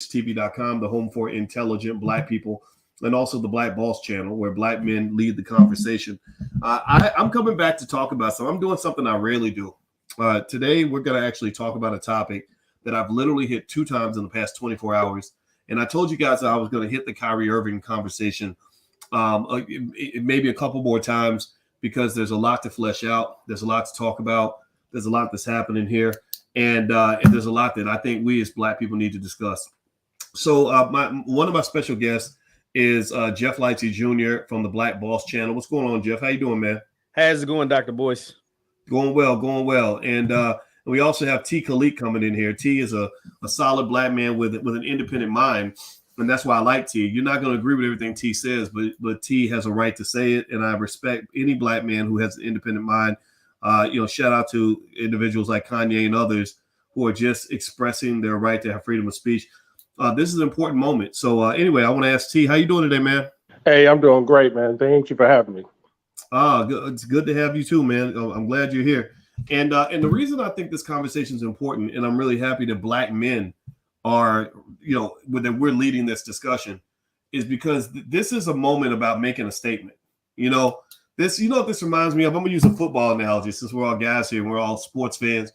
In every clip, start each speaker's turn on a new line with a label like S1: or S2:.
S1: TV.com, the home for intelligent Black people, and also the Black Boss channel, where Black men lead the conversation. I'm coming back to talk about something. I'm doing something I rarely do. Today, we're going to actually talk about a topic that I've literally hit 2 times in the past 24 hours. And I told you guys that I was going to hit the Kyrie Irving conversation maybe a couple more times, because there's a lot to flesh out. There's a lot to talk about. There's a lot that's happening here. And there's a lot that I think we as Black people need to discuss. So one of my special guests is Jeff Lightsey Jr. from the Black Boss channel. What's going on, Jeff? How you doing, man?
S2: How's it going, Dr. Boyce?
S1: Going well. And we also have T. Khalik coming in here. T is a solid Black man with an independent mind. And that's why I like T. You're not going to agree with everything T says, but T has a right to say it. And I respect any Black man who has an independent mind. Shout out to individuals like Kanye and others who are just expressing their right to have freedom of speech. This is an important moment. So anyway, I want to ask T, how you doing today, man?
S3: Hey, I'm doing great, man. Thank you for having me.
S1: It's good to have you too, man. I'm glad you're here. And the reason I think this conversation is important, and I'm really happy that Black men are, that we're leading this discussion, is because this is a moment about making a statement. This reminds me of, I'm going to use a football analogy since we're all guys here and we're all sports fans.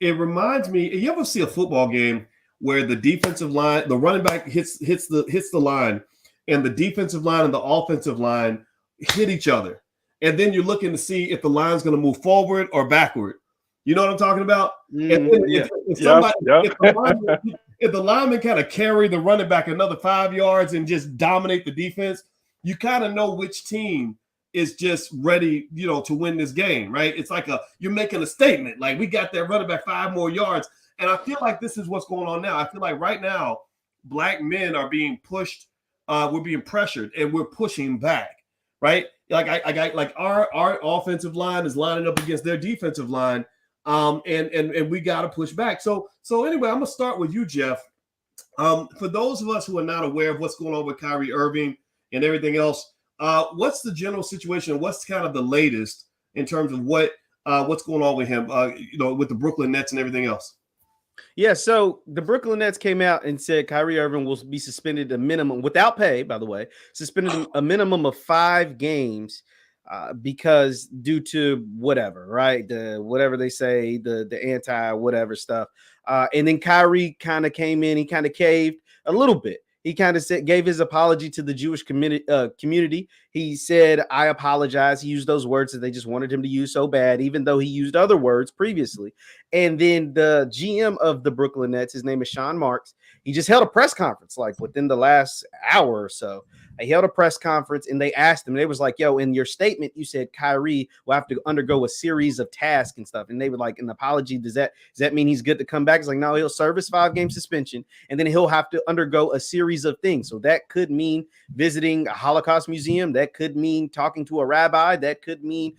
S1: It reminds me, you ever see a football game where the defensive line, the running back hits the line, and the defensive line and the offensive line hit each other. And then you're looking to see if the line's going to move forward or backward. You know what I'm talking about? And then if the lineman kind of carry the running back another 5 yards and just dominate the defense, you kind of know which team is just ready, to win this game, right? It's like you're making a statement, like, we got that running back 5 more yards. And I feel like this is what's going on now. I feel like right now, Black men are being pushed, we're being pressured, and we're pushing back, right? Like our offensive line is lining up against their defensive line, and we got to push back. So anyway, I'm gonna start with you, Jeff. For those of us who are not aware of what's going on with Kyrie Irving and everything else, what's the general situation? What's kind of the latest in terms of what's going on with him? With the Brooklyn Nets and everything else.
S2: Yeah, so the Brooklyn Nets came out and said Kyrie Irving will be suspended a minimum, without pay, by the way, suspended a minimum of 5 games because due to whatever, right? Whatever they say, the anti-whatever stuff. And then Kyrie kind of came in, he kind of caved a little bit. He kind of gave his apology to the Jewish community. He said, I apologize. He used those words that they just wanted him to use so bad, even though he used other words previously. And then the GM of the Brooklyn Nets, his name is Sean Marks. He just held a press conference like within the last hour or so. He held a press conference and they asked him, they was like, yo, in your statement, you said Kyrie will have to undergo a series of tasks and stuff. And they were like, an apology, does that mean he's good to come back? It's like, no, he'll serve his 5-game suspension and then he'll have to undergo a series of things. So that could mean visiting a Holocaust museum. That could mean talking to a rabbi. That could mean,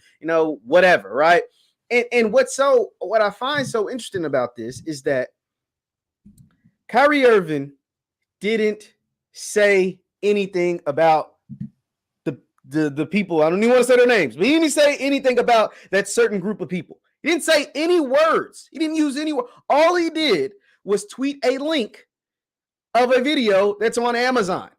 S2: whatever, right? And what I find so interesting about this is that Kyrie Irving didn't say anything about the people. I don't even want to say their names, but he didn't say anything about that certain group of people. He didn't say any words. He didn't use any word. All he did was tweet a link of a video that's on Amazon.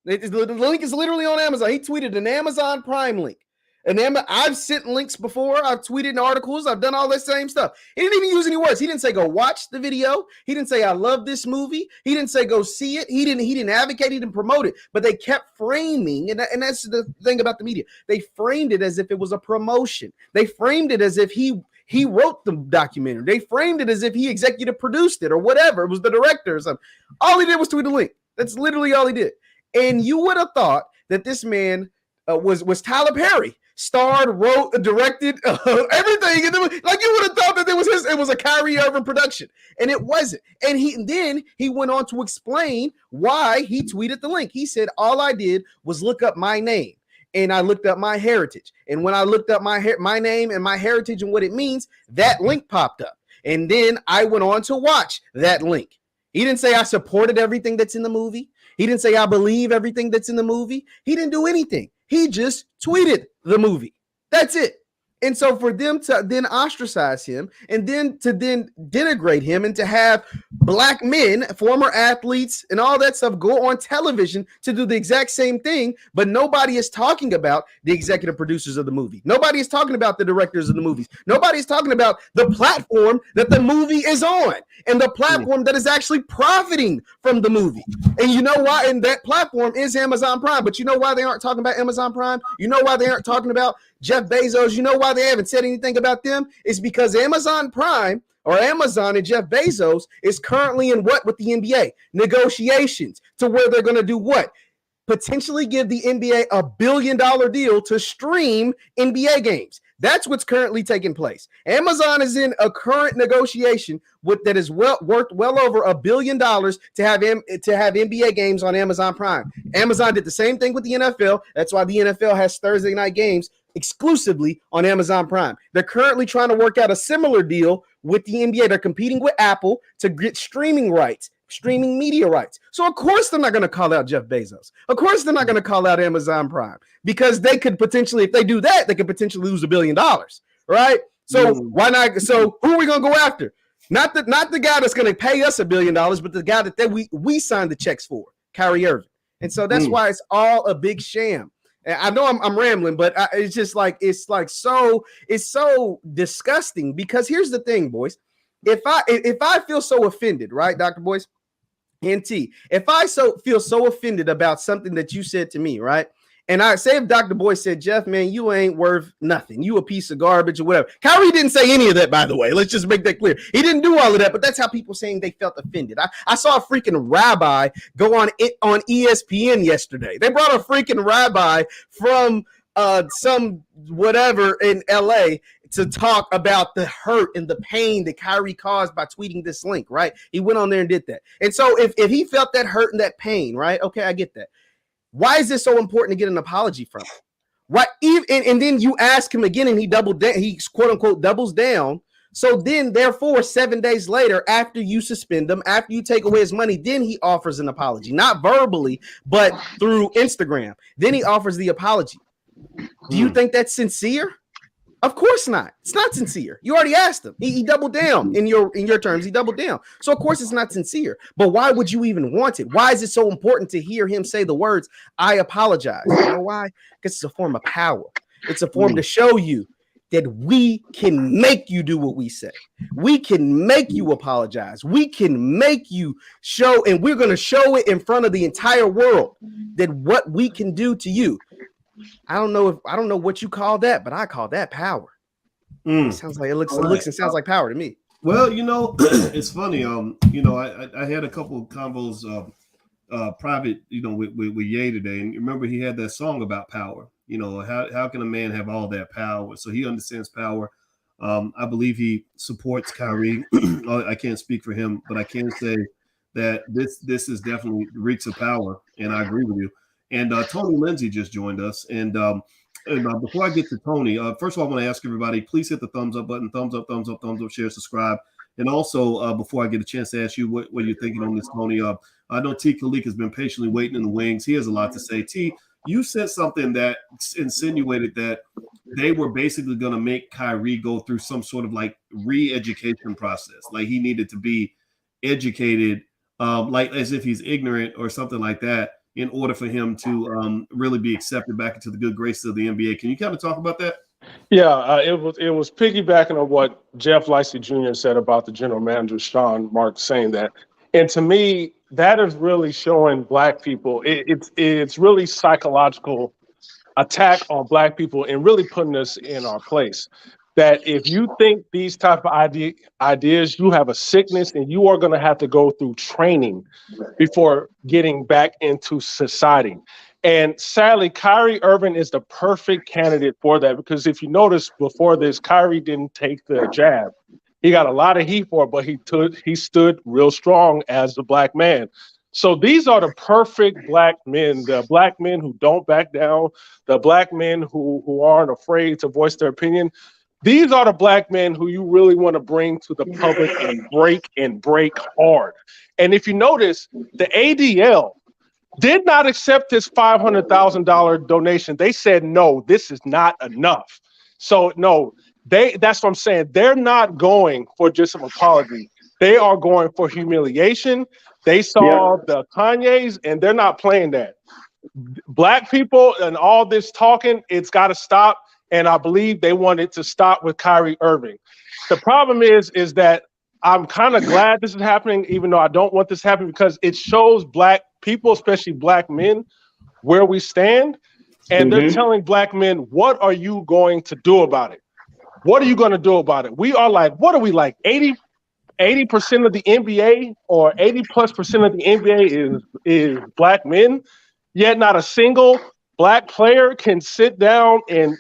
S2: The link is literally on Amazon. He tweeted an Amazon Prime link. And then I've sent links before. I've tweeted articles. I've done all that same stuff. He didn't even use any words. He didn't say go watch the video. He didn't say I love this movie. He didn't say go see it. He didn't advocate. He didn't promote it. But they kept framing, and that's the thing about the media. They framed it as if it was a promotion. They framed it as if he wrote the documentary. They framed it as if he executive produced it or whatever. It was the director or something. All he did was tweet a link. That's literally all he did. And you would have thought that this man was Tyler Perry. Starred, wrote, directed, everything. And like you would have thought that it was a Kyrie Irving production. And it wasn't. And then he went on to explain why he tweeted the link. He said, all I did was look up my name and I looked up my heritage. And when I looked up my name and my heritage and what it means, that link popped up. And then I went on to watch that link. He didn't say I supported everything that's in the movie. He didn't say I believe everything that's in the movie. He didn't do anything. He just tweeted the movie. That's it. And so for them to then ostracize him and then to then denigrate him and to have black men, former athletes and all that stuff go on television to do the exact same thing, but nobody is talking about the executive producers of the movie. Nobody is talking about the directors of the movies. Nobody is talking about the platform that the movie is on and the platform that is actually profiting from the movie. And you know why? And that platform is Amazon Prime. But you know why they aren't talking about Amazon Prime? You know why they aren't talking about Jeff Bezos? You know why they haven't said anything about them? It's because Amazon Prime or Amazon and Jeff Bezos is currently in what with the NBA? Negotiations to where they're going to do what? Potentially give the NBA $1 billion deal to stream NBA games. That's what's currently taking place. Amazon is in a current negotiation that is worth well over $1 billion to have NBA games on Amazon Prime. Amazon did the same thing with the NFL. That's why the NFL has Thursday night games exclusively on Amazon Prime. They're currently trying to work out a similar deal with the NBA. They're competing with Apple to get streaming rights, streaming media rights. So of course they're not going to call out Jeff Bezos. Of course they're not going to call out Amazon Prime because they could potentially, if they do that, they could potentially lose $1 billion, right? So why not? So who are we going to go after? Not the guy that's going to pay us $1 billion, but the guy that we signed the checks for, Kyrie Irving. And so that's why it's all a big sham. I know I'm rambling, but it's just like it's so disgusting because here's the thing, boys. If I feel so offended, right, Dr. Boyce and T, if I feel so offended about something that you said to me, right, and I say if Dr. Boyce said, Jeff, man, you ain't worth nothing. You a piece of garbage or whatever. Kyrie didn't say any of that, by the way. Let's just make that clear. He didn't do all of that, but that's how people saying they felt offended. I saw a freaking rabbi go on ESPN yesterday. They brought a freaking rabbi from some whatever in LA to talk about the hurt and the pain that Kyrie caused by tweeting this link, right? He went on there and did that. And so if he felt that hurt and that pain, right? Okay, I get that. Why is this so important to get an apology from him? Why and then you ask him again and he quote unquote doubles down. So then therefore 7 days later, after you suspend him, after you take away his money, then he offers an apology, not verbally, but through Instagram. Then he offers the apology. Do you think that's sincere? Of course not. It's not sincere. You already asked him. He doubled down in your terms. He doubled down. So of course it's not sincere. But why would you even want it? Why is it so important to hear him say the words, I apologize? You know why? Because it's a form of power. It's a form to show you that we can make you do what we say. We can make you apologize. We can make you show, and we're going to show it in front of the entire world that what we can do to you. I don't know what you call that, but I call that power. It sounds like it looks and sounds like power to me.
S1: Well, it's funny. I had a couple of combos private, with Ye today, and remember he had that song about power. How can a man have all that power? So he understands power. I believe he supports Kyrie. I can't speak for him, but I can say that this is definitely reeks of power, and I agree with you. And Tony Lindsay just joined us. And before I get to Tony, first of all, I want to ask everybody, please hit the thumbs up button, thumbs up, share, subscribe. And also, before I get a chance to ask you what you're thinking on this, Tony, I know T. Khalik has been patiently waiting in the wings. He has a lot to say. T, you said something that insinuated that they were basically going to make Kyrie go through some sort of like re-education process. Like he needed to be educated, like as if he's ignorant or something like that, in order for him to really be accepted back into the good graces of the NBA. Can you kind of talk about that?
S3: Yeah, it was piggybacking on what Jeff Licey Jr. said about the general manager, Sean Marks, saying that. And to me, that is really showing Black people. It's really psychological attack on Black people and really putting us in our place. That if you think these type of ideas, you have a sickness and you are going to have to go through training before getting back into society. And sadly, Kyrie Irving is the perfect candidate for that, because if you notice before this, Kyrie didn't take the jab. He got a lot of heat for it, but he stood real strong as a Black man. So these are the perfect Black men, the Black men who don't back down, the Black men who aren't afraid to voice their opinion. These are the Black men who you really want to bring to the public and break hard. And if you notice, the ADL did not accept this $500,000 donation. They said, no, this is not enough. So no, that's what I'm saying. They're not going for just an apology. They are going for humiliation. They saw the Kanye's, and they're not playing that. Black people and all this talking, it's got to stop. And I believe they want it to stop with Kyrie Irving. The problem is that I'm kind of glad this is happening, even though I don't want this to happen, because it shows black people, especially black men, where we stand. And they're telling black men, what are you going to do about it? What are you going to do about it? We are like, what are we like? 80% of the NBA or 80+% of the NBA is black men, yet not a single black player can sit down in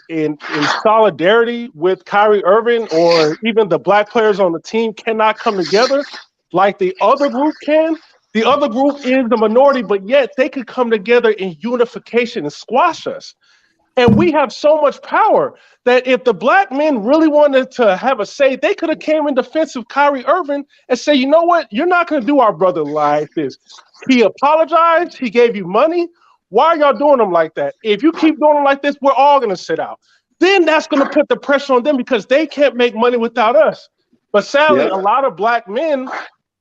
S3: solidarity with Kyrie Irving, or even the black players on the team cannot come together like the other group can. The other group is the minority, but yet they could come together in unification and squash us. And we have so much power that if the black men really wanted to have a say, they could have came in defense of Kyrie Irving and say, you know what? You're not going to do our brother like this. He apologized. He gave you money. Why are y'all doing them like that? If you keep doing them like this, we're all going to sit out. Then that's going to put the pressure on them because they can't make money without us. But sadly, a lot of black men,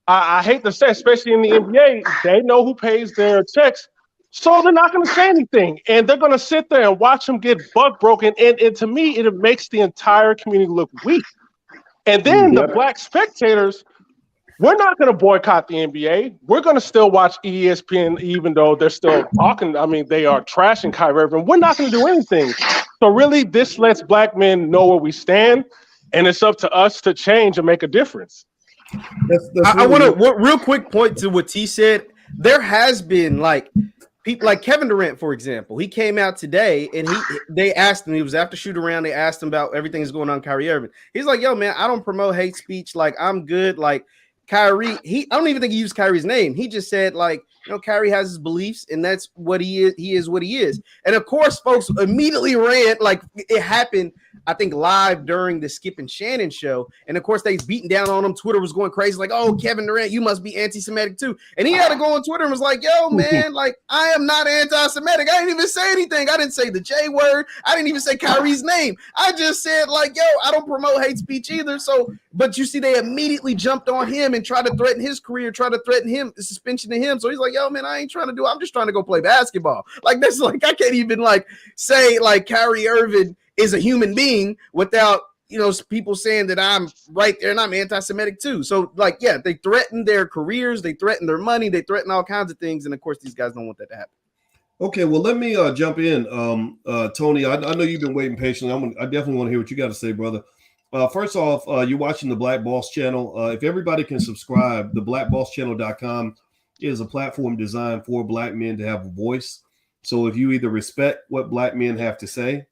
S3: I hate to say, especially in the NBA, they know who pays their checks. So they're not going to say anything, and they're going to sit there and watch them get buck broken. And to me, it makes the entire community look weak. And then the black spectators, we're not going to boycott the NBA. We're going to still watch ESPN, even though they're still talking. I mean, they are trashing Kyrie Irving. We're not going to do anything. So really, this lets black men know where we stand, and it's up to us to change and make a difference.
S2: I want to real quick point to what T said. There has been people like Kevin Durant, for example. He came out today and they asked him, he was after shoot around, they asked him about everything that's going on with Kyrie Irving. He's like, yo, man, I don't promote hate speech. Like, I'm good. Like, Kyrie, I don't even think he used Kyrie's name. He just said, like, Kyrie has his beliefs, and that's what he is. He is what he is. And of course, folks immediately ran like it happened, I think, live during the Skip and Shannon show. And of course, they beating down on him. Twitter was going crazy, like, oh, Kevin Durant, you must be anti-Semitic too. And he had to go on Twitter and was like, yo, man, like, I am not anti-Semitic. I didn't even say anything. I didn't say the J word. I didn't even say Kyrie's name. I just said, like, yo, I don't promote hate speech either. So, but you see, they immediately jumped on him and tried to threaten his career, try to threaten him, the suspension to him. So he's like, yo, man, I ain't trying to do it. I'm just trying to go play basketball. Like, that's like, I can't even like say like Kyrie Irving is a human being without, people saying that I'm right there and I'm anti-Semitic too. So like, yeah, they threaten their careers, they threaten their money, they threaten all kinds of things. And of course, these guys don't want that to happen.
S1: Okay, well, let me jump in. Tony, I know you've been waiting patiently. I definitely want to hear what you got to say, brother. First off, you're watching the Black Boss Channel. If everybody can subscribe, the blackbosschannel.com is a platform designed for black men to have a voice. So if you either respect what black men have to say,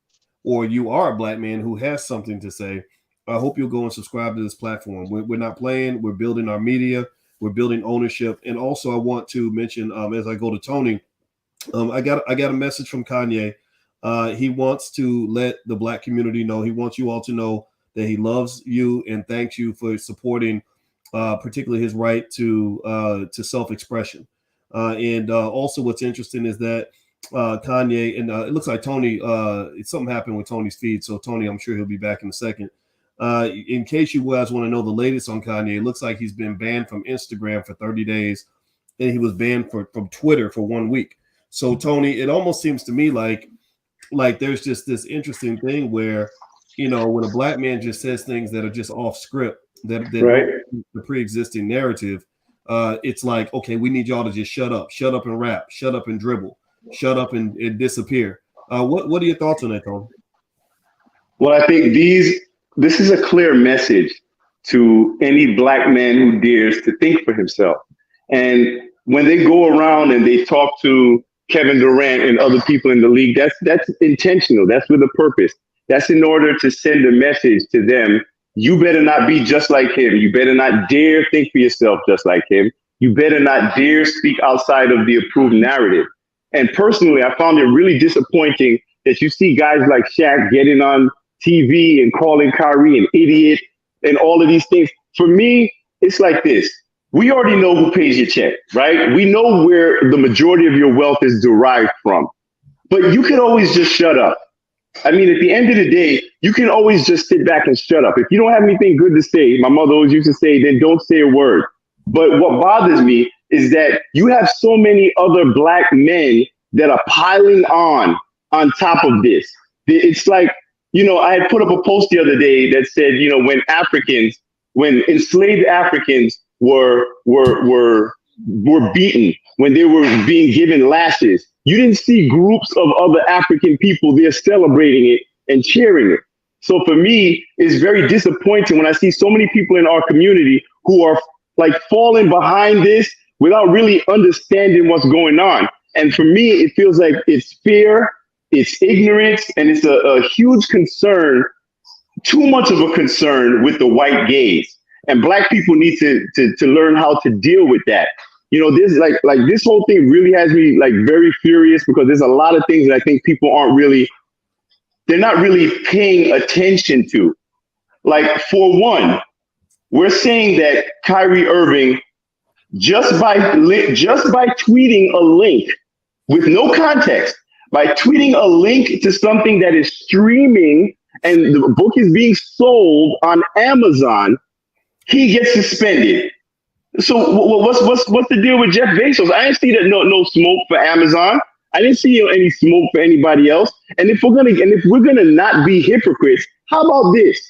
S1: or you are a black man who has something to say, I hope you'll go and subscribe to this platform. We're not playing. We're building our media. We're building ownership. And also I want to mention, as I go to Tony, I got a message from Kanye. He wants to let the black community know. He wants you all to know that he loves you and thanks you for supporting particularly his right to self-expression. And also what's interesting is that Kanye, and it looks like Tony, something happened with Tony's feed. So Tony, I'm sure he'll be back in a second. In case you guys want to know the latest on Kanye, it looks like he's been banned from Instagram for 30 days and he was banned from Twitter for 1 week. So Tony, it almost seems to me like there's just this interesting thing where, when a black man just says things that are just off script, that right. The pre-existing narrative, it's like, okay, we need y'all to just shut up and rap, shut up and dribble, shut up and disappear. What are your thoughts on that, Tony?
S4: Well, I think this is a clear message to any black man who dares to think for himself. And when they go around and they talk to Kevin Durant and other people in the league, that's intentional. That's with a purpose. That's in order to send a message to them. You better not be just like him. You better not dare think for yourself just like him. You better not dare speak outside of the approved narrative. And personally, I found it really disappointing that you see guys like Shaq getting on TV and calling Kyrie an idiot and all of these things. For me, it's like this. We already know who pays your check, right? We know where the majority of your wealth is derived from. But you can always just shut up. I mean, at the end of the day, you can always just sit back and shut up. If you don't have anything good to say, my mother always used to say, then don't say a word. But what bothers me is that you have so many other black men that are piling on top of this. It's like, I had put up a post the other day that said, when enslaved Africans were beaten, when they were being given lashes, you didn't see groups of other African people there celebrating it and cheering it. So for me, it's very disappointing when I see so many people in our community who are like falling behind this without really understanding what's going on. And for me, it feels like it's fear, it's ignorance, and it's a huge concern, too much of a concern with the white gaze. And black people need to learn how to deal with that. This like this whole thing really has me like very furious, because there's a lot of things that I think people they're not really paying attention to. Like, for one, we're saying that Kyrie Irving, just by tweeting a link with no context, by tweeting a link to something that is streaming and the book is being sold on Amazon, he gets suspended. So what's the deal with Jeff Bezos? I didn't see that no smoke for Amazon. I didn't see any smoke for anybody else. And if we're gonna not be hypocrites, how about this?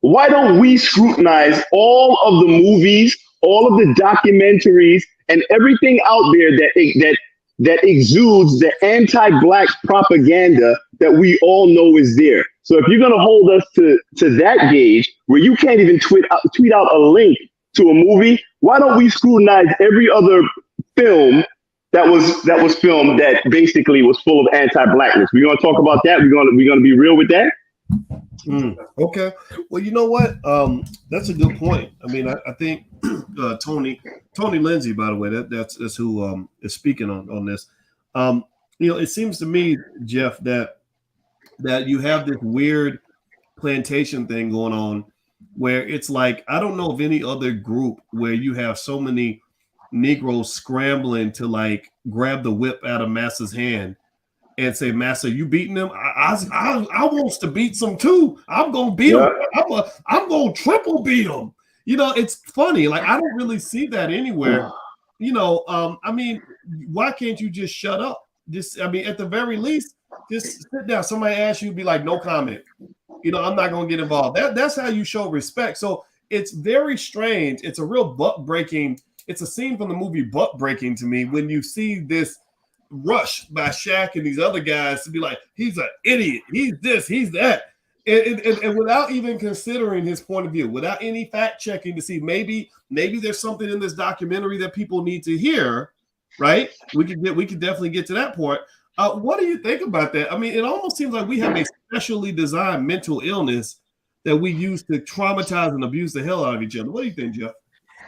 S4: Why don't we scrutinize all of the movies, all of the documentaries, and everything out there that exudes the anti-black propaganda that we all know is there? So if you're gonna hold us to that gauge where you can't even tweet out a link to a movie, why don't we scrutinize every other film that was filmed that basically was full of anti-blackness? We're gonna talk about that. We're gonna be real with that.
S1: Okay. Well, you know what? That's a good point. I mean, I think Tony Lindsay, by the way, that's who is speaking on this. It seems to me, Jeff, that you have this weird plantation thing going on, where it's like, I don't know of any other group where you have so many Negroes scrambling to like grab the whip out of Massa's hand and say, Massa, you beating them? I wants to beat some too. I'm gonna beat them. I'm gonna triple beat them. It's funny. Like, I don't really see that anywhere. I mean, why can't you just shut up? At the very least, just sit down. Somebody asks you, be like, no comment. I'm not gonna get involved. That's how you show respect. So it's very strange. It's a real butt breaking. It's a scene from the movie Butt Breaking to me when you see this rush by Shaq and these other guys to be like, he's an idiot, he's this, he's that, and without even considering his point of view, without any fact checking to see maybe there's something in this documentary that people need to hear. Right? We could definitely get to that point. What do you think about that? I mean, it almost seems like we have a specially designed mental illness that we use to traumatize and abuse the hell out of each other. What do you think, Jeff?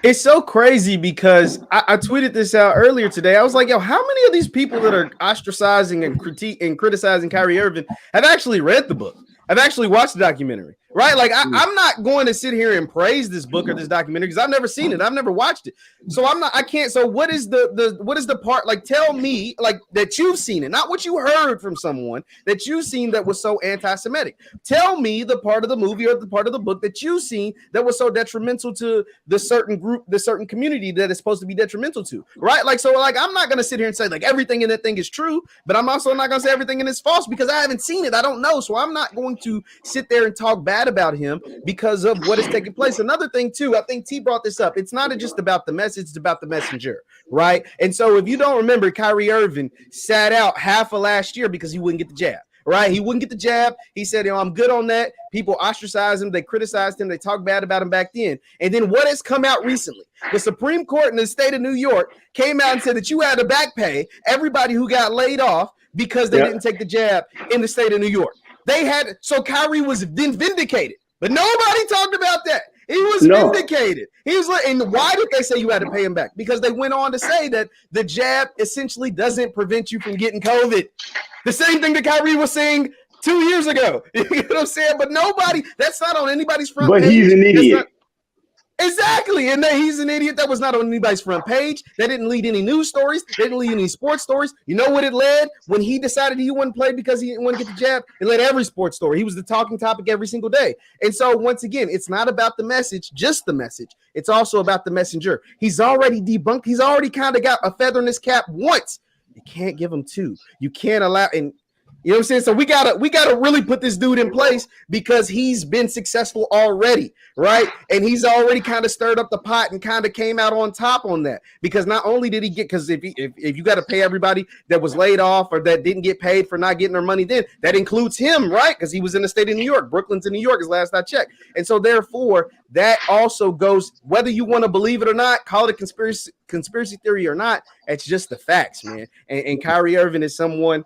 S2: It's so crazy because I tweeted this out earlier today. I was like, yo, how many of these people that are ostracizing and criticizing Kyrie Irving have actually read the book? I've actually watched the documentary, right? Like, I'm not going to sit here and praise this book or this documentary because I've never seen it. I've never watched it. So I can't. So what is the part? Like, tell me, like, that you've seen it, not what you heard from someone that you've seen that was so anti-Semitic. Tell me the part of the movie or the part of the book that you've seen that was so detrimental to the certain group, the certain community that it's supposed to be detrimental to, right? Like, so like, I'm not going to sit here and say like everything in that thing is true, but I'm also not going to say everything in it's false because I haven't seen it. I don't know. So I'm not going to sit there and talk bad about him because of what is taking place. Another thing too, I think T brought this up. It's not just about the message, it's about the messenger, right? And so if you don't remember, Kyrie Irving sat out half of last year because he wouldn't get the jab, right? He wouldn't get the jab. He said, I'm good on that. People ostracized him. They criticized him. They talked bad about him back then. And then what has come out recently? The Supreme Court in the state of New York came out and said that you had to back pay everybody who got laid off because they didn't take the jab in the state of New York. So Kyrie was then vindicated, but nobody talked about that. He was vindicated. He was like, and why did they say you had to pay him back? Because they went on to say that the jab essentially doesn't prevent you from getting COVID. The same thing that Kyrie was saying 2 years ago. You know what I'm saying? But that's not on anybody's front page.
S4: But he's an idiot.
S2: Exactly. And then he's an idiot that was not on anybody's front page. That didn't lead any news stories. They didn't lead any sports stories. You know what it led? When he decided he wouldn't play because he didn't want to get the jab, it led every sports story. He was the talking topic every single day. And so once again, it's not about the message, just the message. It's also about the messenger. He's already debunked. He's already kind of got a feather in his cap once. You can't give him two. You can't allow, and you know what I'm saying? So we gotta really put this dude in place because he's been successful already, right? And he's already kind of stirred up the pot and kind of came out on top on that. Because not only did he get, because if you got to pay everybody that was laid off or that didn't get paid for not getting their money, then that includes him, right? Because he was in the state of New York. Brooklyn's in New York, as last I checked. And so therefore, that also goes, whether you want to believe it or not, call it a conspiracy theory or not, it's just the facts, man. And Kyrie Irving is someone.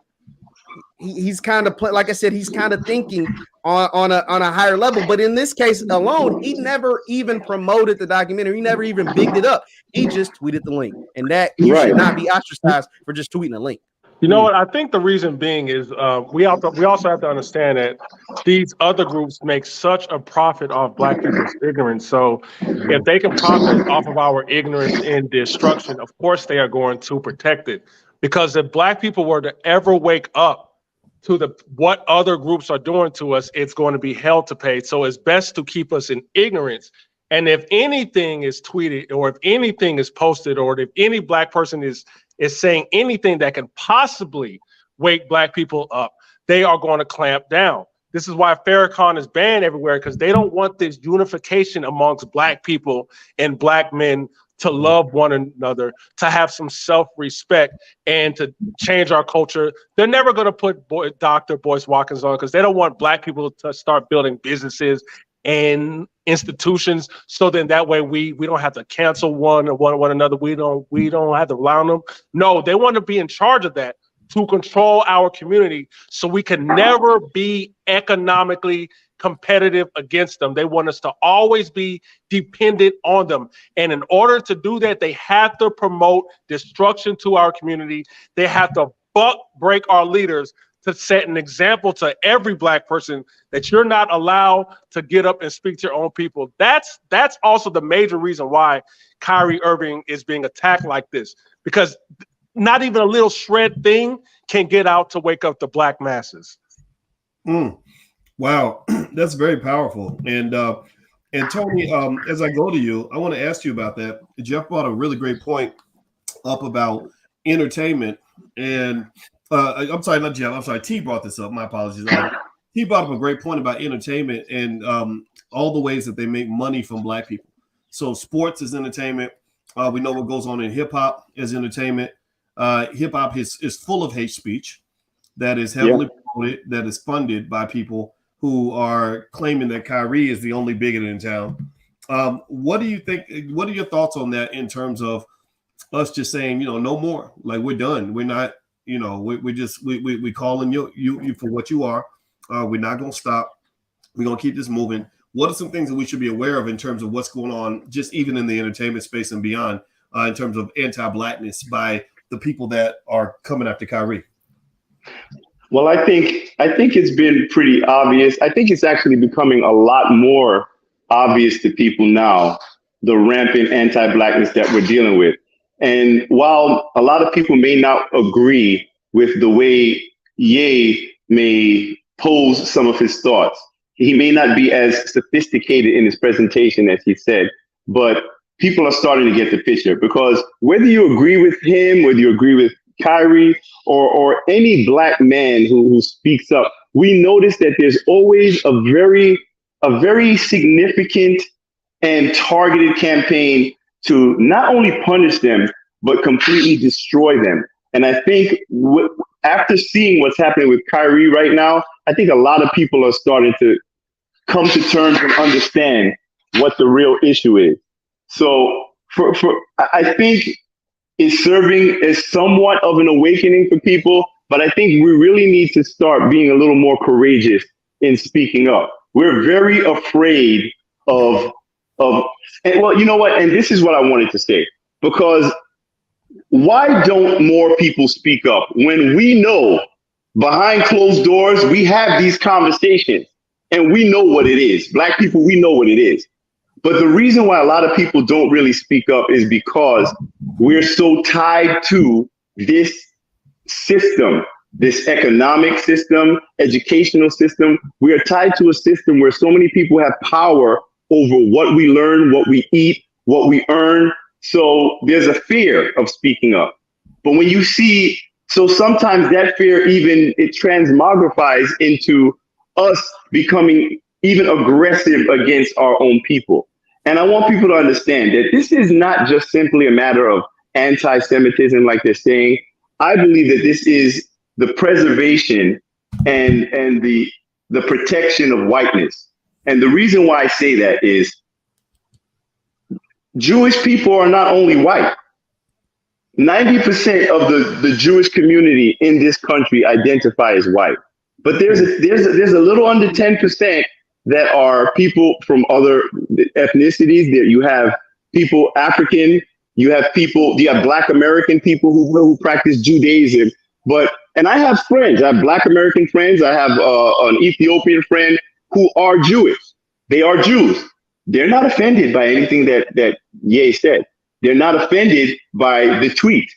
S2: He's kind of, like I said, he's kind of thinking on a higher level. But in this case alone, he never even promoted the documentary. He never even bigged it up. He just tweeted the link, and that you should not be ostracized for just tweeting a link.
S3: You know what? I think the reason being is we also have to understand that these other groups make such a profit off Black people's ignorance. So if they can profit off of our ignorance and destruction, of course they are going to protect it. Because if Black people were to ever wake up to what other groups are doing to us, it's going to be hell to pay. So it's best to keep us in ignorance. And if anything is tweeted, or if anything is posted, or if any Black person is saying anything that can possibly wake Black people up, they are going to clamp down. This is why Farrakhan is banned everywhere, because they don't want this unification amongst Black people and Black men to love one another, to have some self-respect, and to change our culture. They're never going to put Dr. Boyce Watkins on, because they don't want Black people to start building businesses and institutions. So then that way we don't have to cancel one another. We don't have to rely on them. No, they want to be in charge of that, to control our community, so we can never be economically competitive against them. They want us to always be dependent on them. And in order to do that, they have to promote destruction to our community. They have to break our leaders to set an example to every Black person that you're not allowed to get up and speak to your own people. That's also the major reason why Kyrie Irving is being attacked like this, because not even a little shred thing can get out to wake up the Black masses.
S1: Wow, that's very powerful. And Tony, as I go to you, I want to ask you about that. Jeff brought a really great point up about entertainment. And I'm sorry, not Jeff. I'm sorry, T brought this up. My apologies. He brought up a great point about entertainment and all the ways that they make money from Black people. So sports is entertainment. We know what goes on in hip hop is entertainment. Hip hop is full of hate speech that is heavily promoted, that is funded by people who are claiming that Kyrie is the only bigot in town. What do you think? What are your thoughts on that in terms of us just saying, no more, like we're done. We're not, we calling you for what you are. We're not going to stop. We're going to keep this moving. What are some things that we should be aware of in terms of what's going on, just even in the entertainment space and beyond, in terms of anti-Blackness by the people that are coming after Kyrie?
S4: Well, I think it's been pretty obvious. I think it's actually becoming a lot more obvious to people now, the rampant anti-Blackness that we're dealing with. And while a lot of people may not agree with the way Ye may pose some of his thoughts, he may not be as sophisticated in his presentation as he said, but people are starting to get the picture, because whether you agree with him, whether you agree with Kyrie or any Black man who speaks up, we notice that there's always a very significant and targeted campaign to not only punish them, but completely destroy them. And I think after seeing what's happening with Kyrie right now, I think a lot of people are starting to come to terms and understand what the real issue is. So I think it's serving as somewhat of an awakening for people, but I think we really need to start being a little more courageous in speaking up. We're very afraid of and well, you know what? And this is what I wanted to say, because why don't more people speak up when we know behind closed doors, we have these conversations and we know what it is. Black people, we know what it is. But the reason why a lot of people don't really speak up is because we're so tied to this system, this economic system, educational system. We are tied to a system where so many people have power over what we learn, what we eat, what we earn. So there's a fear of speaking up. But when you see, so sometimes that fear even, it transmogrifies into us becoming even aggressive against our own people. And I want people to understand that this is not just simply a matter of anti-Semitism like they're saying. I believe that this is the preservation and the protection of whiteness. And the reason why I say that is Jewish people are not only white. 90% of the Jewish community in this country identify as white. But there's a little under 10% that are people from other ethnicities. That you have people African, you have Black American people who practice Judaism. And I have friends, I have Black American friends, I have an Ethiopian friend who are Jewish. They are Jews. They're not offended by anything that Ye said. They're not offended by the tweet.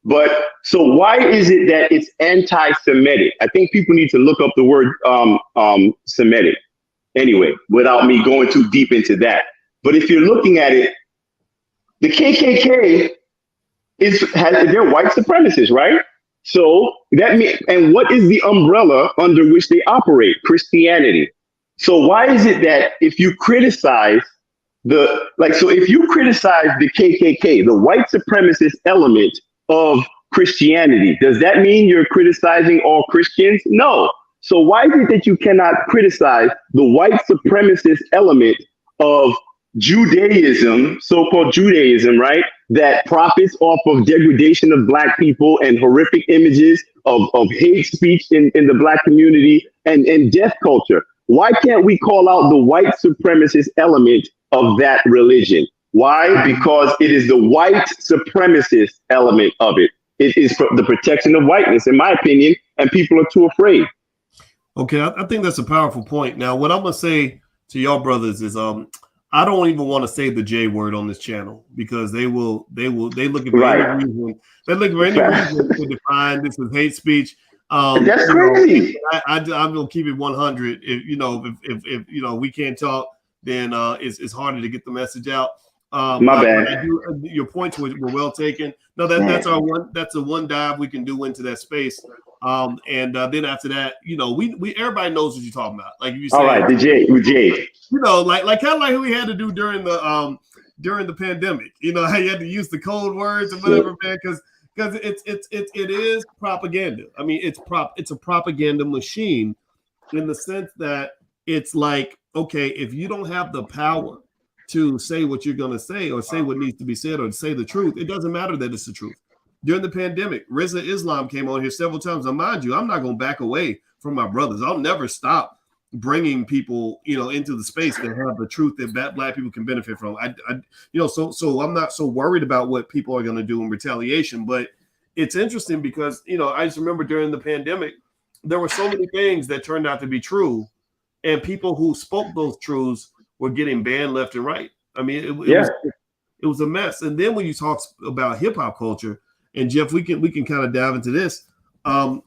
S4: But so why is it that it's anti-Semitic? I think people need to look up the word Semitic anyway, without me going too deep into that. But if you're looking at it, the KKK they're white supremacists, right? So that means, and what is the umbrella under which they operate? Christianity. So why is it that if you criticize if you criticize the KKK, the white supremacist element of Christianity, does that mean you're criticizing all Christians? No. So why is it that you cannot criticize the white supremacist element of Judaism, so-called Judaism, right? That profits off of degradation of Black people and horrific images of hate speech in the Black community and death culture. Why can't we call out the white supremacist element of that religion? Why? Because it is the white supremacist element of it. It is the protection of whiteness, in my opinion, and people are too afraid.
S1: Okay, I think that's a powerful point. Now, what I'm gonna say to y'all brothers is, I don't even want to say the J word on this channel because they look at any reason. They look for any reason to define this as hate speech.
S4: That's crazy.
S1: I'm gonna keep it 100. If we can't talk, then it's harder to get the message out.
S4: My bad.
S1: Your points were well taken. No, that's a one dive we can do into that space. Then after that, we everybody knows what you're talking about. Like you said,
S4: all right, the J with J.
S1: Like kind of like who we had to do during the pandemic. How you had to use the code words and whatever, man, because it is propaganda. I mean, it's a propaganda machine in the sense that it's like, okay, if you don't have the power to say what you're going to say or say what needs to be said or say the truth, it doesn't matter that it's the truth. During the pandemic, Reza Islam came on here several times. And mind you, I'm not going to back away from my brothers. I'll never stop bringing people, into the space that have the truth that Black people can benefit from. So I'm not so worried about what people are going to do in retaliation. But it's interesting because, I just remember during the pandemic, there were so many things that turned out to be true, and people who spoke those truths were getting banned left and right. I mean, it was a mess. And then when you talk about hip hop culture, and Jeff, we can kind of dive into this. I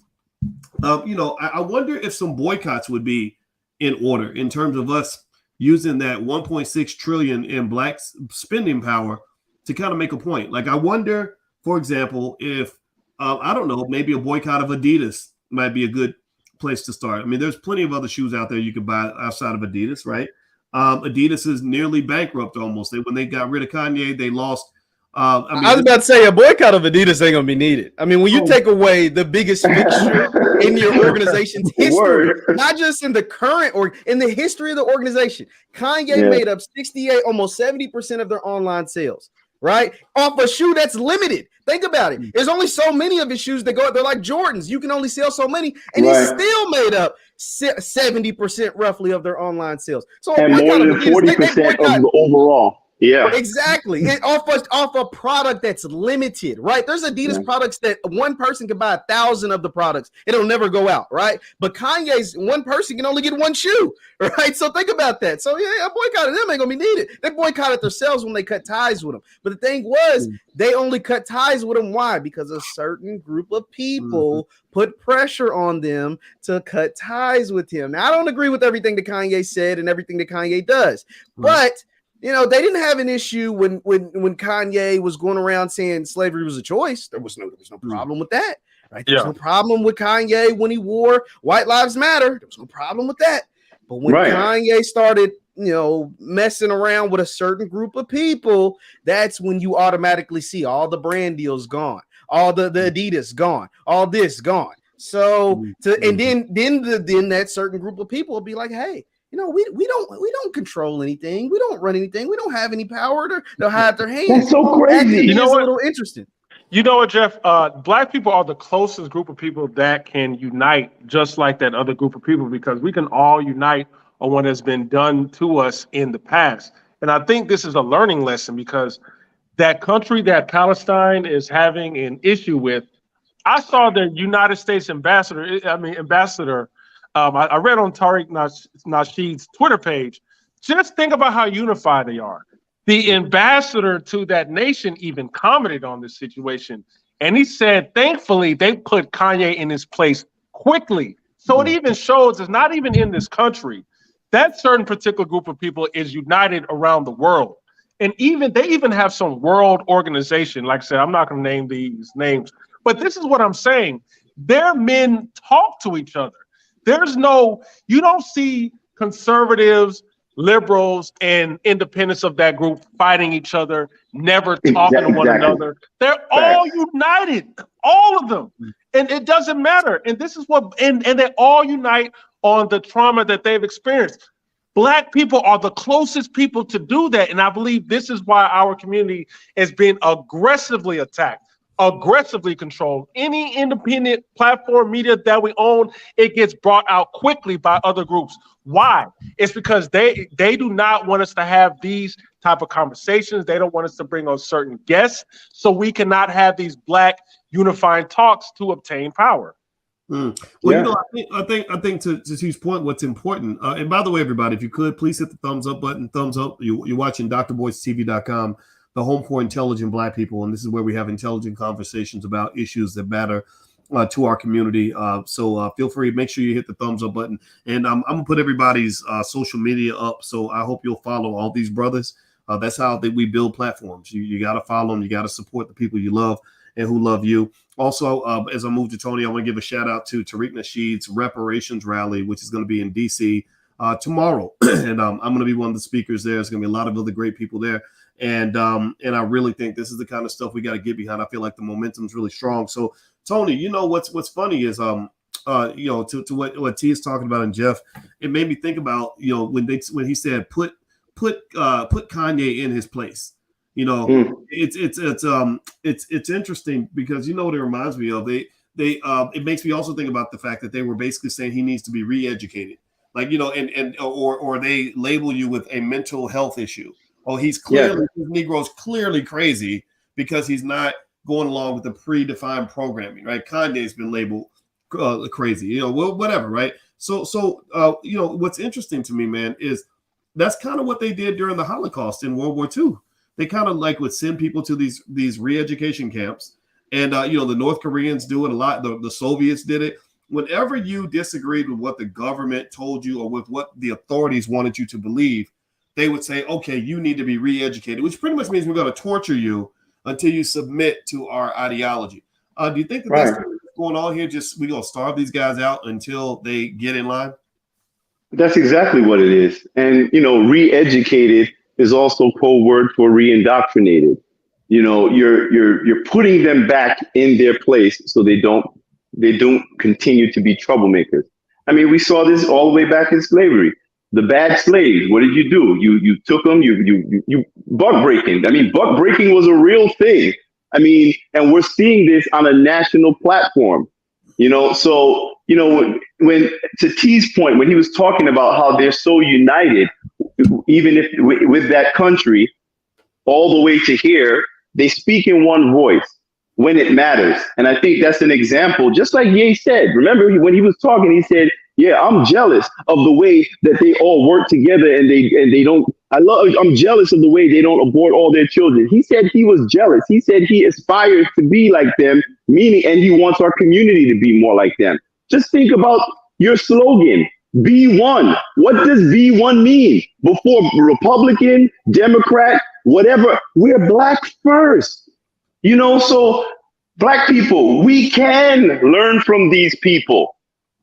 S1: wonder if some boycotts would be in order in terms of us using that 1.6 trillion in Black spending power to kind of make a point. Like, I wonder, for example, if I don't know, maybe a boycott of Adidas might be a good place to start. I mean, there's plenty of other shoes out there you could buy outside of Adidas, right? Adidas is nearly bankrupt almost. When they got rid of Kanye, they lost. I
S2: was about to say a boycott of Adidas ain't gonna be needed. I mean, when you take away the biggest fixture in your organization's history, not just in the current or in the history of the organization, Kanye made up 68, almost 70% of their online sales, right? Off a shoe that's limited. Think about it. There's only so many of his shoes that go. They're like Jordans. You can only sell so many, and he still made up 70% roughly of their online sales. So
S4: and more than 40% of the overall. Yeah.
S2: Exactly. And off a product that's limited, right? There's Adidas products that one person can buy 1,000 of the products. It'll never go out, right? But Kanye's one person can only get one shoe, right? So think about that. So yeah, boycotting them ain't gonna be needed. They boycotted themselves when they cut ties with them. But the thing was, they only cut ties with them. Why? Because a certain group of people put pressure on them to cut ties with him. Now, I don't agree with everything that Kanye said and everything that Kanye does, but you know, they didn't have an issue when Kanye was going around saying slavery was a choice. There was no problem with that, right? There was no problem with Kanye when he wore White Lives Matter. There was no problem with that. But when Kanye started, you know, messing around with a certain group of people, that's when you automatically see all the brand deals gone, all the Adidas gone, all this gone. So and then that certain group of people will be like, hey, you know, we don't control anything. We don't run anything. We don't have any power to hide their hands.
S4: That's so crazy.
S3: You know what?
S2: A little interesting.
S3: You know what, Jeff? Black people are the closest group of people that can unite just like that other group of people, because we can all unite on what has been done to us in the past. And I think this is a learning lesson, because that country that Palestine is having an issue with, I saw the United States ambassador, I read on Tariq Nasheed's Twitter page. Just think about how unified they are. The ambassador to that nation even commented on this situation, and he said, thankfully, they put Kanye in his place quickly. So it even shows it's not even in this country. That certain particular group of people is united around the world. And they even have some world organization. Like I said, I'm not going to name these names, but this is what I'm saying. Their men talk to each other. You don't see conservatives, liberals, and independents of that group fighting each other, never talking to one another. They're all united, all of them. And it doesn't matter. And this is and they all unite on the trauma that they've experienced. Black people are the closest people to do that. And I believe this is why our community is being aggressively attacked, aggressively controlled. Any independent platform media that we own, it gets brought out quickly by other groups. Why? It's because they do not want us to have these type of conversations. They don't want us to bring on certain guests, so we cannot have these Black unifying talks to obtain power.
S1: Well, you know, I think to Hugh's point, what's important, and by the way, everybody, if you could, please hit the thumbs up button. Thumbs up. You're watching drboystv.com, the home for intelligent Black people, and this is where we have intelligent conversations about issues that matter to our community. So feel free, make sure you hit the thumbs up button, and I'm gonna put everybody's social media up. So I hope you'll follow all these brothers. That's how we build platforms. You got to follow them. You got to support the people you love and who love you. Also, as I move to Tony, I want to give a shout out to Tariq Nasheed's reparations rally, which is going to be in DC tomorrow. And I'm going to be one of the speakers there. There's going to be a lot of other great people there. And I really think this is the kind of stuff we got to get behind. I feel like the momentum is really strong. So, Tony, you know, what's funny is, you know, to what T is talking about, and Jeff, it made me think about, you know, when he said put Kanye in his place. You know, it's interesting because, you know, what it reminds me of, it makes me also think about the fact that they were basically saying he needs to be re-educated, like, you know, or they label you with a mental health issue. Oh, he's clearly, this Negro's clearly crazy because he's not going along with the predefined programming, right? Kanye's been labeled crazy, you know, well, whatever, right? So you know, what's interesting to me, man, is that's kind of what they did during the Holocaust in World War II. They kind of like would send people to these re-education camps. And, you know, the North Koreans do it a lot. The Soviets did it. Whenever you disagreed with what the government told you or with what the authorities wanted you to believe, they would say, okay, you need to be re-educated, which pretty much means we're going to torture you until you submit to our ideology. Do you think that that's what's going on here? Just we're going to starve these guys out until they get in line?
S4: That's exactly what it is. And, you know, re-educated is also code word for re-indoctrinated. You know, you're putting them back in their place so they don't continue to be troublemakers. I mean, we saw this all the way back in slavery. The bad slaves, what did you do? You took them, you buck breaking. I mean, buck breaking was a real thing. I mean, and we're seeing this on a national platform. You know, so, you know, when to T's point, when he was talking about how they're so united, even if with that country, all the way to here, they speak in one voice when it matters. And I think that's an example, just like Ye said. Remember when he was talking, he said, yeah, I'm jealous of the way that they all work together and they don't, I'm jealous of the way they don't abort all their children. He said he was jealous. He said he aspires to be like them, meaning, and he wants our community to be more like them. Just think about your slogan, be one. What does be one mean? Before Republican, Democrat, whatever, we're black first. You know, so black people, we can learn from these people.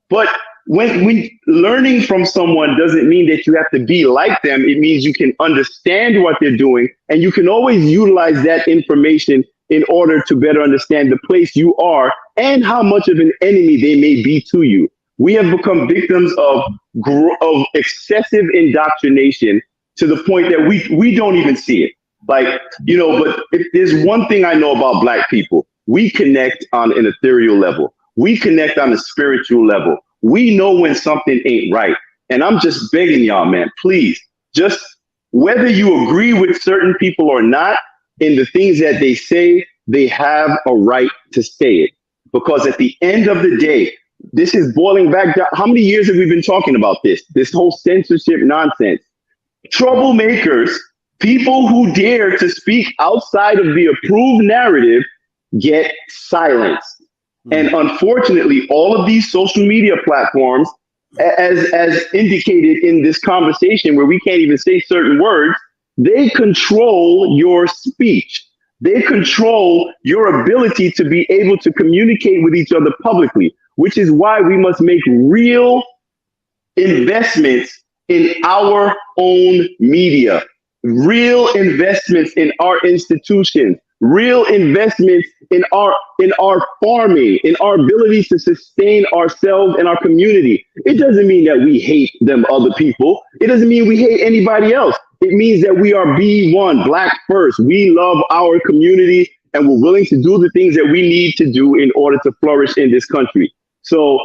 S4: But when learning from someone doesn't mean that you have to be like them. It means you can understand what they're doing, and you can always utilize that information in order to better understand the place you are and how much of an enemy they may be to you. We have become victims of excessive indoctrination to the point that we don't even see it. Like, you know, but if there's one thing I know about black people, we connect on an ethereal level. We connect on a spiritual level. We know when something ain't right. And I'm just begging y'all, man, please, just whether you agree with certain people or not, in the things that they say, they have a right to say it. Because at the end of the day, this is boiling back down. How many years have we been talking about this whole censorship nonsense? Troublemakers, people who dare to speak outside of the approved narrative, get silenced. And unfortunately, all of these social media platforms, as indicated in this conversation where we can't even say certain words, they control your speech. They control your ability to be able to communicate with each other publicly, which is why we must make real investments in our own media, real investments in our institutions, real investments in our farming, in our ability to sustain ourselves and our community. It doesn't mean that we hate them other people. It doesn't mean we hate anybody else. It means that we are B1, black first. We love our community and we're willing to do the things that we need to do in order to flourish in this country. So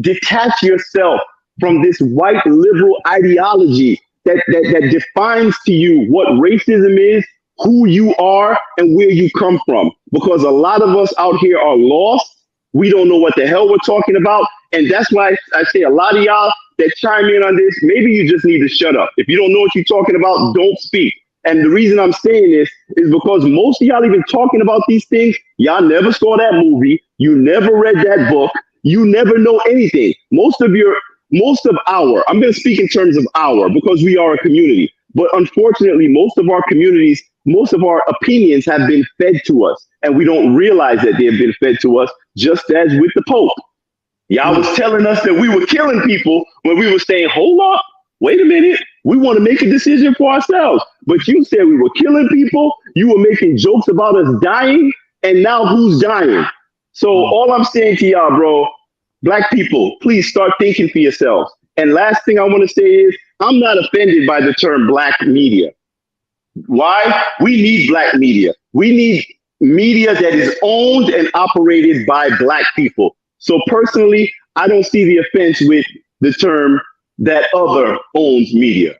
S4: detach yourself from this white liberal ideology that defines to you what racism is, who you are, and where you come from. Because a lot of us out here are lost. We don't know what the hell we're talking about. And that's why I say a lot of y'all that chime in on this, maybe you just need to shut up. If you don't know what you're talking about, don't speak. And the reason I'm saying this is because most of y'all even talking about these things, y'all never saw that movie. You never read that book. You never know anything. Most of our, I'm going to speak in terms of our, because we are a community. But unfortunately, most of our communities, most of our opinions have been fed to us, and we don't realize that they have been fed to us, just as with the Pope. Y'all was telling us that we were killing people when we were saying, hold up, wait a minute, we want to make a decision for ourselves. But you said we were killing people, you were making jokes about us dying, and now who's dying? So all I'm saying to y'all, bro, black people, please start thinking for yourselves. And last thing I want to say is, I'm not offended by the term black media. Why? We need black media. We need media that is owned and operated by black people. So personally, I don't see the offense with the term that other owns media.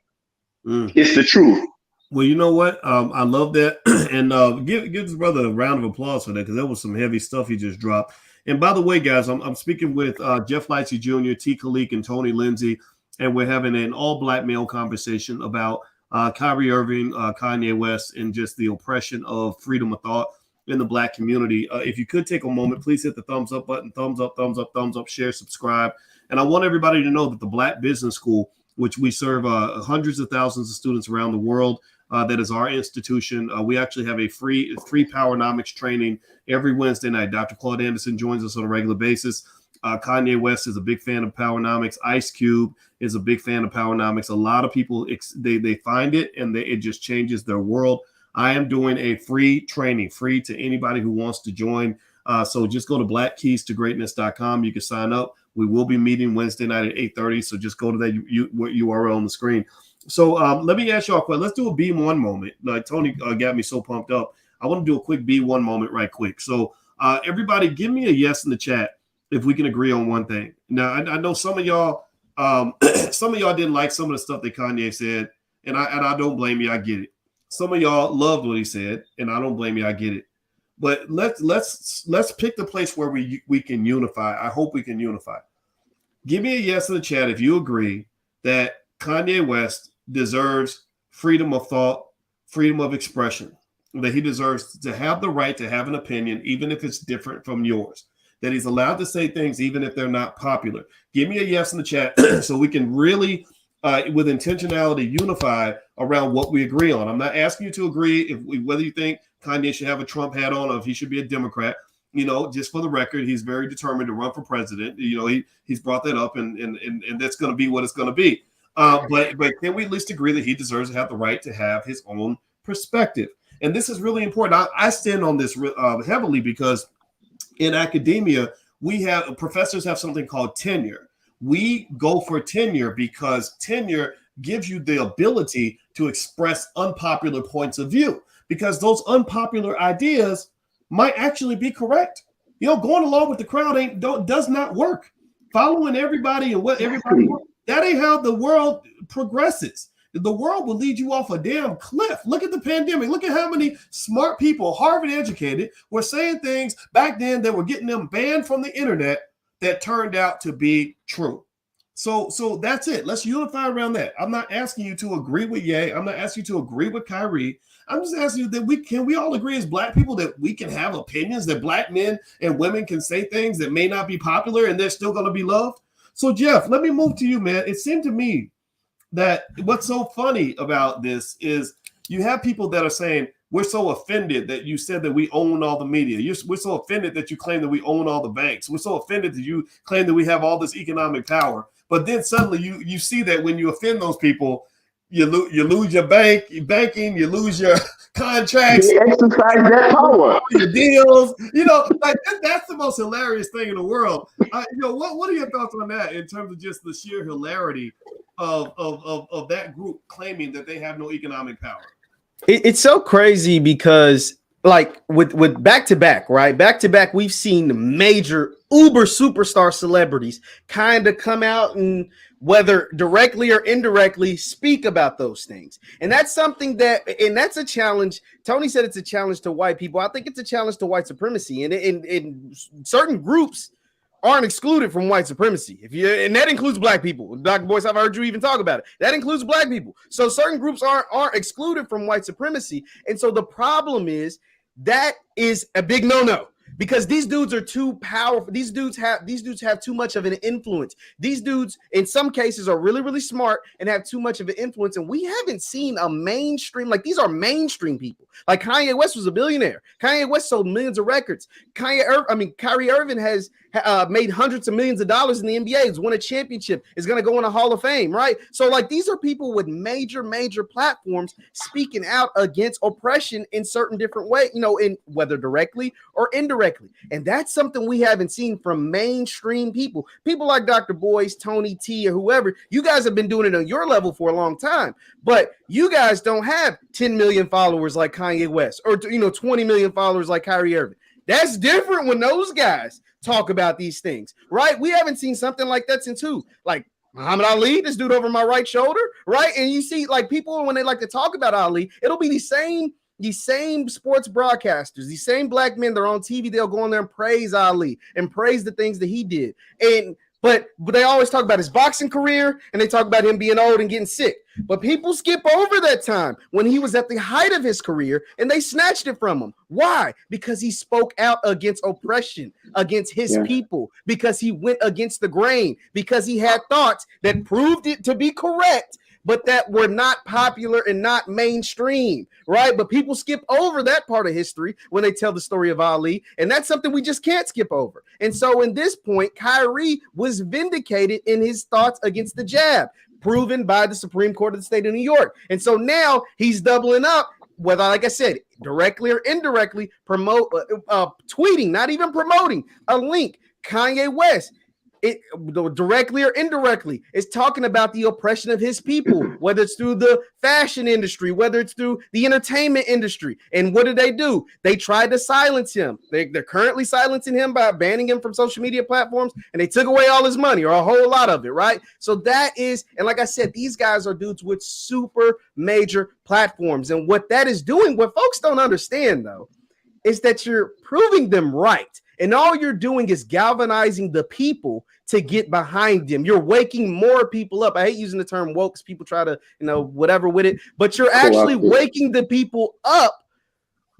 S4: It's the truth.
S1: Well, you know what? I love that. And give this brother a round of applause for that, because that was some heavy stuff he just dropped. And by the way, guys, I'm speaking with Jeff Lightsey Jr., T. Khalik, and Tony Lindsay, and we're having an all-black male conversation about Kyrie Irving, Kanye West, and just the oppression of freedom of thought in the black community. If you could take a moment, please hit the thumbs up button, thumbs up, share, subscribe. And I want everybody to know that the Black Business School, which we serve hundreds of thousands of students around the world, that is our institution. We actually have a free Powernomics training every Wednesday night. Dr. Claude Anderson joins us on a regular basis. Kanye West is a big fan of Powernomics. Ice Cube is a big fan of Powernomics. A lot of people, they find it and it just changes their world. I am doing a free training, free to anybody who wants to join. So just go to blackkeystogreatness.com. You can sign up. We will be meeting Wednesday night at 8:30. So just go to that URL on the screen. So let me ask y'all a question. Let's do a B1 moment. Like Tony got me so pumped up. I want to do a quick B1 moment right quick. So everybody give me a yes in the chat if we can agree on one thing. Now, I know some of y'all didn't like some of the stuff that Kanye said, and I don't blame you. I get it. Some of y'all loved what he said, and I don't blame you. I get it. But let's pick the place where we can unify. I hope we can unify. Give me a yes in the chat if you agree that Kanye West deserves freedom of thought, freedom of expression, that he deserves to have the right to have an opinion, even if it's different from yours, that he's allowed to say things even if they're not popular. Give me a yes in the chat so we can really, with intentionality, unify around what we agree on. I'm not asking you to agree whether you think Kanye should have a Trump hat on or if he should be a Democrat. Just for the record, he's very determined to run for president. He's brought that up, and that's going to be what it's going to be. But can we at least agree that he deserves to have the right to have his own perspective? And this is really important. I stand on this heavily because in academia, professors have something called tenure. We go for tenure because tenure gives you the ability to express unpopular points of view, because those unpopular ideas might actually be correct. Going along with the crowd does not work. Following everybody and what everybody wants, that ain't how the world progresses. The world will lead you off a damn cliff. Look at the pandemic. Look at how many smart people, Harvard educated, were saying things back then that were getting them banned from the internet that turned out to be true. So that's it. Let's unify around that. I'm not asking you to agree with Ye. I'm not asking you to agree with Kyrie. I'm just asking you that we all agree as Black people that we can have opinions, that Black men and women can say things that may not be popular and they're still going to be loved. So Jeff, let me move to you, man. It seemed to me that what's so funny about this is you have people that are saying, we're so offended that you said that we own all the media. We're so offended that you claim that we own all the banks. We're so offended that you claim that we have all this economic power. But then suddenly you see that when you offend those people, you lose your banking, you lose your contracts.
S4: They exercise that power.
S1: Your deals. That's the most hilarious thing in the world. What are your thoughts on that in terms of just the sheer hilarity of that group claiming that they have no economic power?
S2: It's so crazy because with back to back, right? Back to back, we've seen major uber superstar celebrities kind of come out and whether directly or indirectly speak about those things. And that's something that's a challenge. Tony said it's a challenge to white people. I think it's a challenge to white supremacy. And in certain groups aren't excluded from white supremacy. And that includes Black people. Dr. Boyce, I've heard you even talk about it. That includes Black people. So certain groups aren't excluded from white supremacy. And so the problem is that is a big no-no. Because these dudes are too powerful. These dudes have too much of an influence. These dudes, in some cases, are really, really smart and have too much of an influence. And we haven't seen a mainstream, these are mainstream people. Like Kanye West was a billionaire. Kanye West sold millions of records. Kyrie Irving has made hundreds of millions of dollars in the NBA. He's won a championship. Is going to go in a Hall of Fame, right? So these are people with major, major platforms speaking out against oppression in certain different ways, in whether directly or indirectly. And that's something we haven't seen from mainstream people like Dr. Boyce, Tony T, or whoever. You guys have been doing it on your level for a long time, but you guys don't have 10 million followers like Kanye West or 20 million followers like Kyrie Irving. That's different when those guys talk about these things, right? We haven't seen something like that since who? Like Muhammad Ali, this dude over my right shoulder, right? And you see people when they like to talk about Ali, it'll be these same sports broadcasters, these same Black men that are on TV, they'll go on there and praise Ali and praise the things that he did. But they always talk about his boxing career and they talk about him being old and getting sick. But people skip over that time when he was at the height of his career and they snatched it from him. Why? Because he spoke out against oppression, against his people, because he went against the grain, because he had thoughts that proved it to be correct, but that were not popular and not mainstream, right? But people skip over that part of history when they tell the story of Ali, and that's something we just can't skip over. And so in this point, Kyrie was vindicated in his thoughts against the jab, proven by the Supreme Court of the state of New York. And so now he's doubling up, whether, like I said, directly or indirectly, tweeting, not even promoting, a link, Kanye West. it directly or indirectly is talking about the oppression of his people, whether it's through the fashion industry, whether it's through the entertainment industry. And what do? They tried to silence him. They're currently silencing him by banning him from social media platforms, and they took away all his money, or a whole lot of it, right? So that is, and like I said, these guys are dudes with super major platforms. And what that is doing, what folks don't understand though, is that you're proving them right. And all you're doing is galvanizing the people to get behind them. You're waking more people up. I hate using the term woke because people try to, whatever with it, but you're actually waking the people up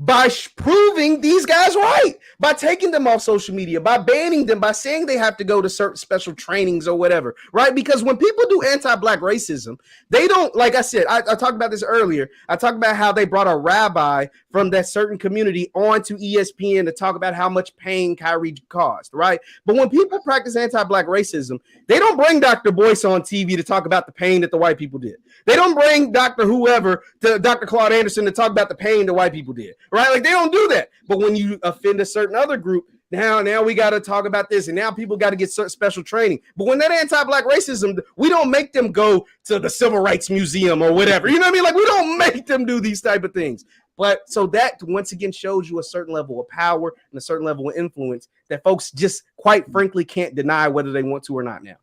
S2: by proving these guys right, by taking them off social media, by banning them, by saying they have to go to certain special trainings or whatever, right? Because when people do anti-Black racism, they don't, like I said, I talked about this earlier. I talked about how they brought a rabbi from that certain community onto ESPN to talk about how much pain Kyrie caused, right? But when people practice anti-Black racism, they don't bring Dr. Boyce on TV to talk about the pain that the white people did. They don't bring Dr. Whoever to Dr. Claude Anderson to talk about the pain the white people did, right? Like they don't do that. But when you offend a certain other group, now we got to talk about this, and now people got to get special training. But when that anti-Black racism, we don't make them go to the Civil Rights Museum or whatever. You know what I mean? Like we don't make them do these type of things. But so that once again shows you a certain level of power and a certain level of influence that folks just quite frankly can't deny whether they want to or not now.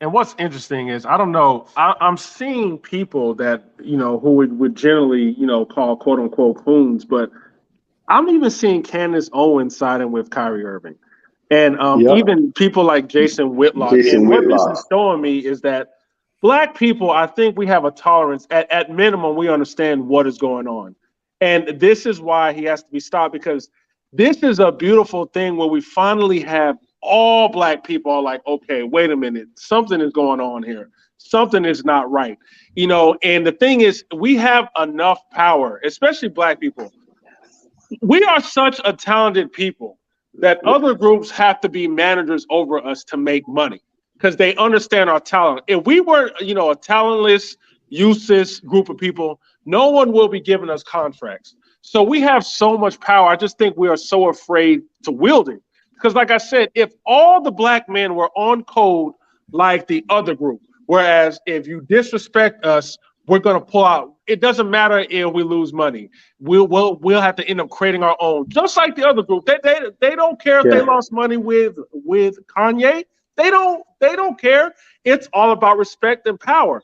S3: And what's interesting is, I don't know, I'm seeing people that, who would generally, call quote unquote coons, but I'm even seeing Candace Owens siding with Kyrie Irving. And even people like Jason Whitlock. And what this is showing me is that Black people, I think we have a tolerance. At minimum, we understand what is going on. And this is why he has to be stopped, because this is a beautiful thing where we finally have all Black people are like, okay, wait a minute, something is going on here. Something is not right. And the thing is, we have enough power, especially Black people. We are such a talented people that other groups have to be managers over us to make money because they understand our talent. If we were, a talentless, useless group of people, no one will be giving us contracts. So we have so much power. I just think we are so afraid to wield it. Because like I said, if all the Black men were on code like the other group, whereas if you disrespect us, we're going to pull out. It doesn't matter if we lose money. We'll have to end up creating our own, just like the other group. They don't care if they lost money with Kanye. They don't care. It's all about respect and power.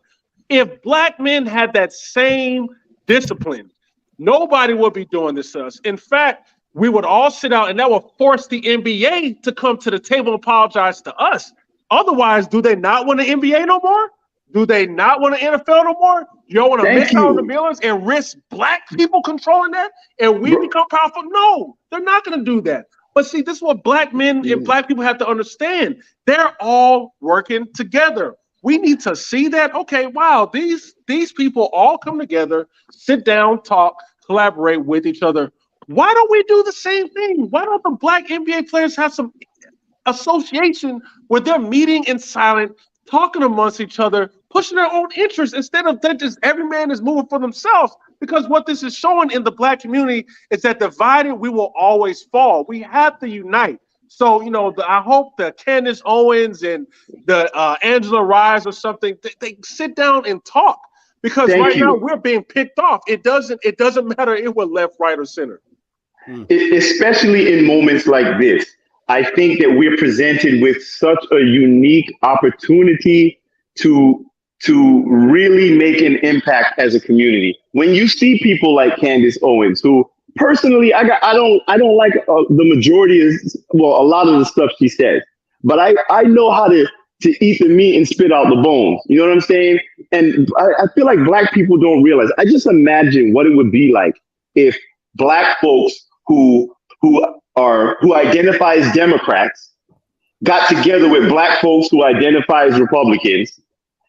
S3: If Black men had that same discipline, nobody would be doing this to us. In fact, we would all sit out, and that would force the NBA to come to the table and apologize to us. Otherwise, do they not want the NBA no more? Do they not want the NFL no more? You don't want to make all the billions and risk Black people controlling that, and we become powerful? No, they're not going to do that. But see, this is what Black men and Black people have to understand. They're all working together. We need to see that. Okay, wow, these people all come together, sit down, talk, collaborate with each other. Why don't we do the same thing? Why don't the Black NBA players have some association where they're meeting in silence, talking amongst each other, pushing their own interests instead of that just every man is moving for themselves? Because what this is showing in the Black community is that divided, we will always fall. We have to unite. So, I hope the Candace Owens and the Angela Rise or something, they sit down and talk. Because now we're being picked off. It doesn't matter if we're left, right, or center.
S4: Especially in moments like this, I think that we're presented with such a unique opportunity to really make an impact as a community. When you see people like Candace Owens, who personally I don't like the majority of, a lot of the stuff she says, but I know how to eat the meat and spit out the bones. You know what I'm saying? And I feel like Black people don't realize. I just imagine what it would be like if Black folks who identify as Democrats got together with Black folks who identify as Republicans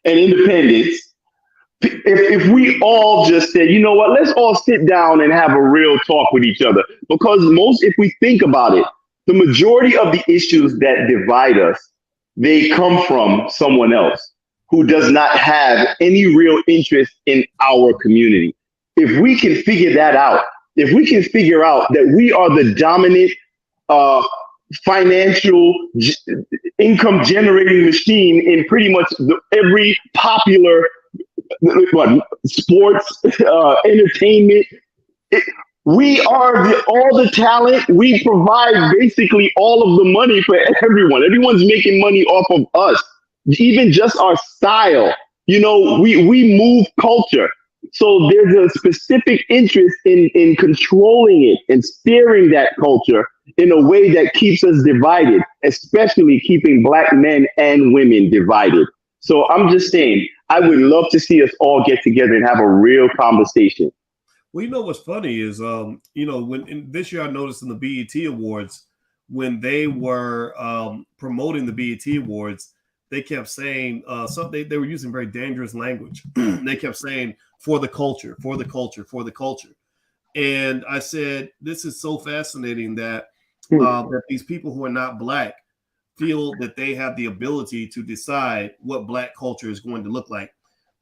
S4: and independents. If we all just said, you know what, let's all sit down and have a real talk with each other. Because if we think about it, the majority of the issues that divide us, they come from someone else who does not have any real interest in our community. If we can figure that out, if we can figure out that we are the dominant financial income generating machine in pretty much every popular sports, entertainment. We are all the talent. We provide basically all of the money for everyone. Everyone's making money off of us, even just our style. We move culture. So there's a specific interest in controlling it and steering that culture in a way that keeps us divided, especially keeping Black men and women divided. So I'm just saying, I would love to see us all get together and have a real conversation.
S1: Well, what's funny is, when this year I noticed in the BET Awards, when they were promoting the BET Awards, they kept saying something. They were using very dangerous language. They kept saying, for the culture, for the culture, for the culture. And I said, this is so fascinating that that these people who are not Black feel that they have the ability to decide what Black culture is going to look like.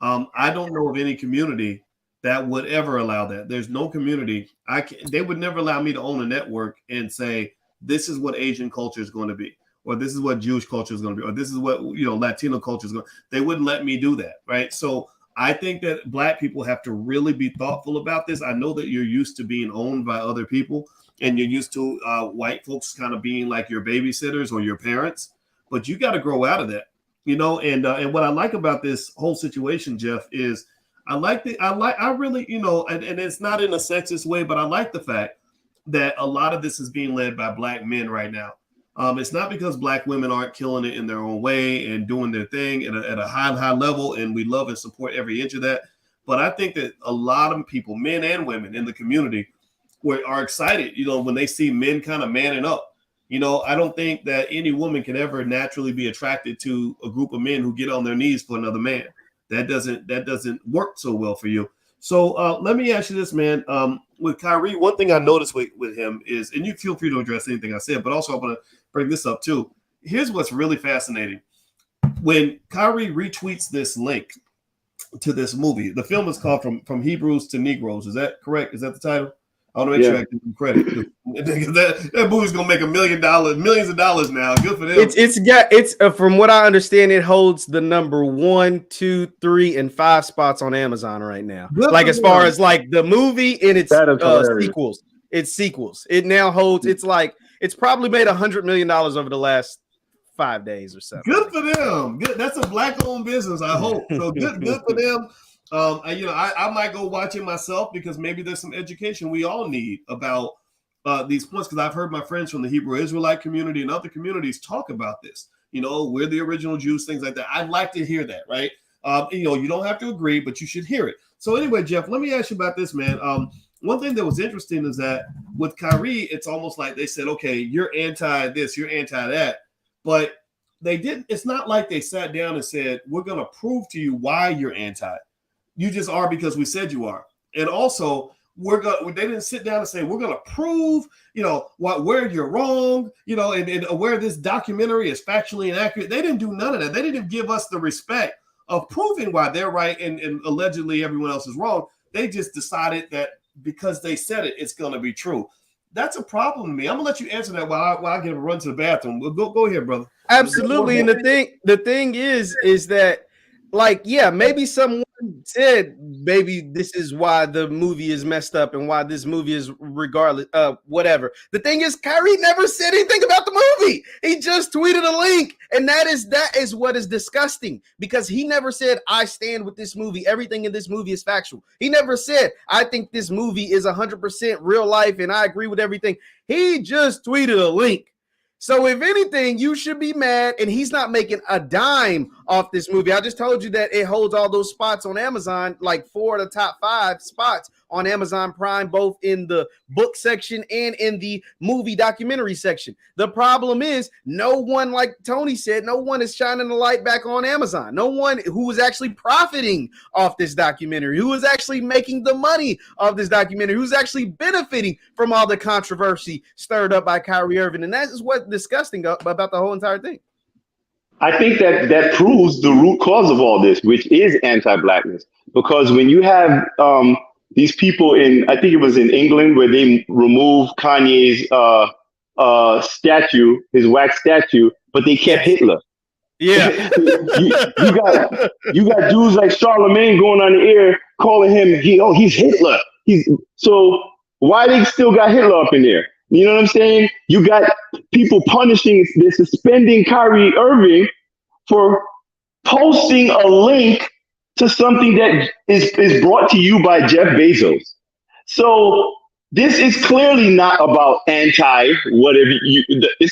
S1: I don't know of any community that would ever allow that. There's no community. They would never allow me to own a network and say, this is what Asian culture is going to be, or this is what Jewish culture is going to be, or this is what Latino culture is going to. They wouldn't let me do that, right? So I think that Black people have to really be thoughtful about this. I know that you're used to being owned by other people, and you're used to white folks kind of being like your babysitters or your parents, but you got to grow out of that, And what I like about this whole situation, Jeff, is and it's not in a sexist way, but I like the fact that a lot of this is being led by Black men right now. It's not because Black women aren't killing it in their own way and doing their thing at a high level, and we love and support every inch of that. But I think that a lot of people, men and women in the community, are excited, when they see men kind of manning up. I don't think that any woman can ever naturally be attracted to a group of men who get on their knees for another man. That doesn't work so well for you. So let me ask you this, man. With Kyrie, one thing I noticed with him is, and you feel free to address anything I said, but also I want to bring this up too. Here's what's really fascinating. When Kyrie retweets this link to this movie, the film is called From Hebrews to Negroes. Is that correct? Is that the title? I want to make sure I give them credit. that movie's gonna make $1 million, millions of dollars now. Good for them.
S2: It's from what I understand, it holds the number 1, 2, 3, and 5 spots on Amazon right now.
S1: Good
S2: like as far as like the movie and its sequels. It's sequels. It now holds. It's probably made $100 million over the last 5 days or so.
S1: Good for them. Good. That's a Black-owned business, I hope. So good for them. I might go watch it myself because maybe there's some education we all need about these points, because I've heard my friends from the Hebrew Israelite community and other communities talk about this. We're the original Jews, things like that. I'd like to hear that, right? You don't have to agree, but you should hear it. So anyway, Jeff, let me ask you about this, man. One thing that was interesting is that with Kyrie, it's almost like they said, okay, you're anti this, you're anti that, but they didn't. It's not like they sat down and said, we're going to prove to you why you're anti. You just are because we said you are. And also, they didn't sit down and say, we're going to prove, where you're wrong, and where this documentary is factually inaccurate. They didn't do none of that. They didn't give us the respect of proving why they're right and allegedly everyone else is wrong. They just decided that because they said it, it's going to be true. That's a problem to me. I'm gonna let you answer that while I get a run to the bathroom. Go ahead, brother.
S2: Absolutely. And the thing is that, like, yeah, maybe someone said maybe this is why the movie is messed up and why this movie is regardless whatever. The thing is, Kyrie never said anything about the movie. He just tweeted a link, and that is what is disgusting, because he never said, I stand with this movie, everything in this movie is factual. He never said, I think this movie is 100% real life and I agree with everything. He just tweeted a link. So if anything, you should be mad, and he's not making a dime off this movie. I just told you that it holds all those spots on Amazon, like 4 of the top 5 spots on Amazon Prime, both in the book section and in the movie documentary section. The problem is no one, like Tony said, no one is shining the light back on Amazon. No one who is actually profiting off this documentary, who is actually making the money of this documentary, who's actually benefiting from all the controversy stirred up by Kyrie Irving. And that is what's disgusting about the whole entire thing.
S4: I think that proves the root cause of all this, which is anti-Blackness. Because when you have these people I think it was in England, where they removed Kanye's statue, his wax statue, but they kept Hitler.
S2: Yeah.
S4: you got dudes like Charlemagne going on the air calling him he's Hitler. So why they still got Hitler up in there? You know what I'm saying? You got people they're suspending Kyrie Irving for posting a link to something that is brought to you by Jeff Bezos. So this is clearly not about it's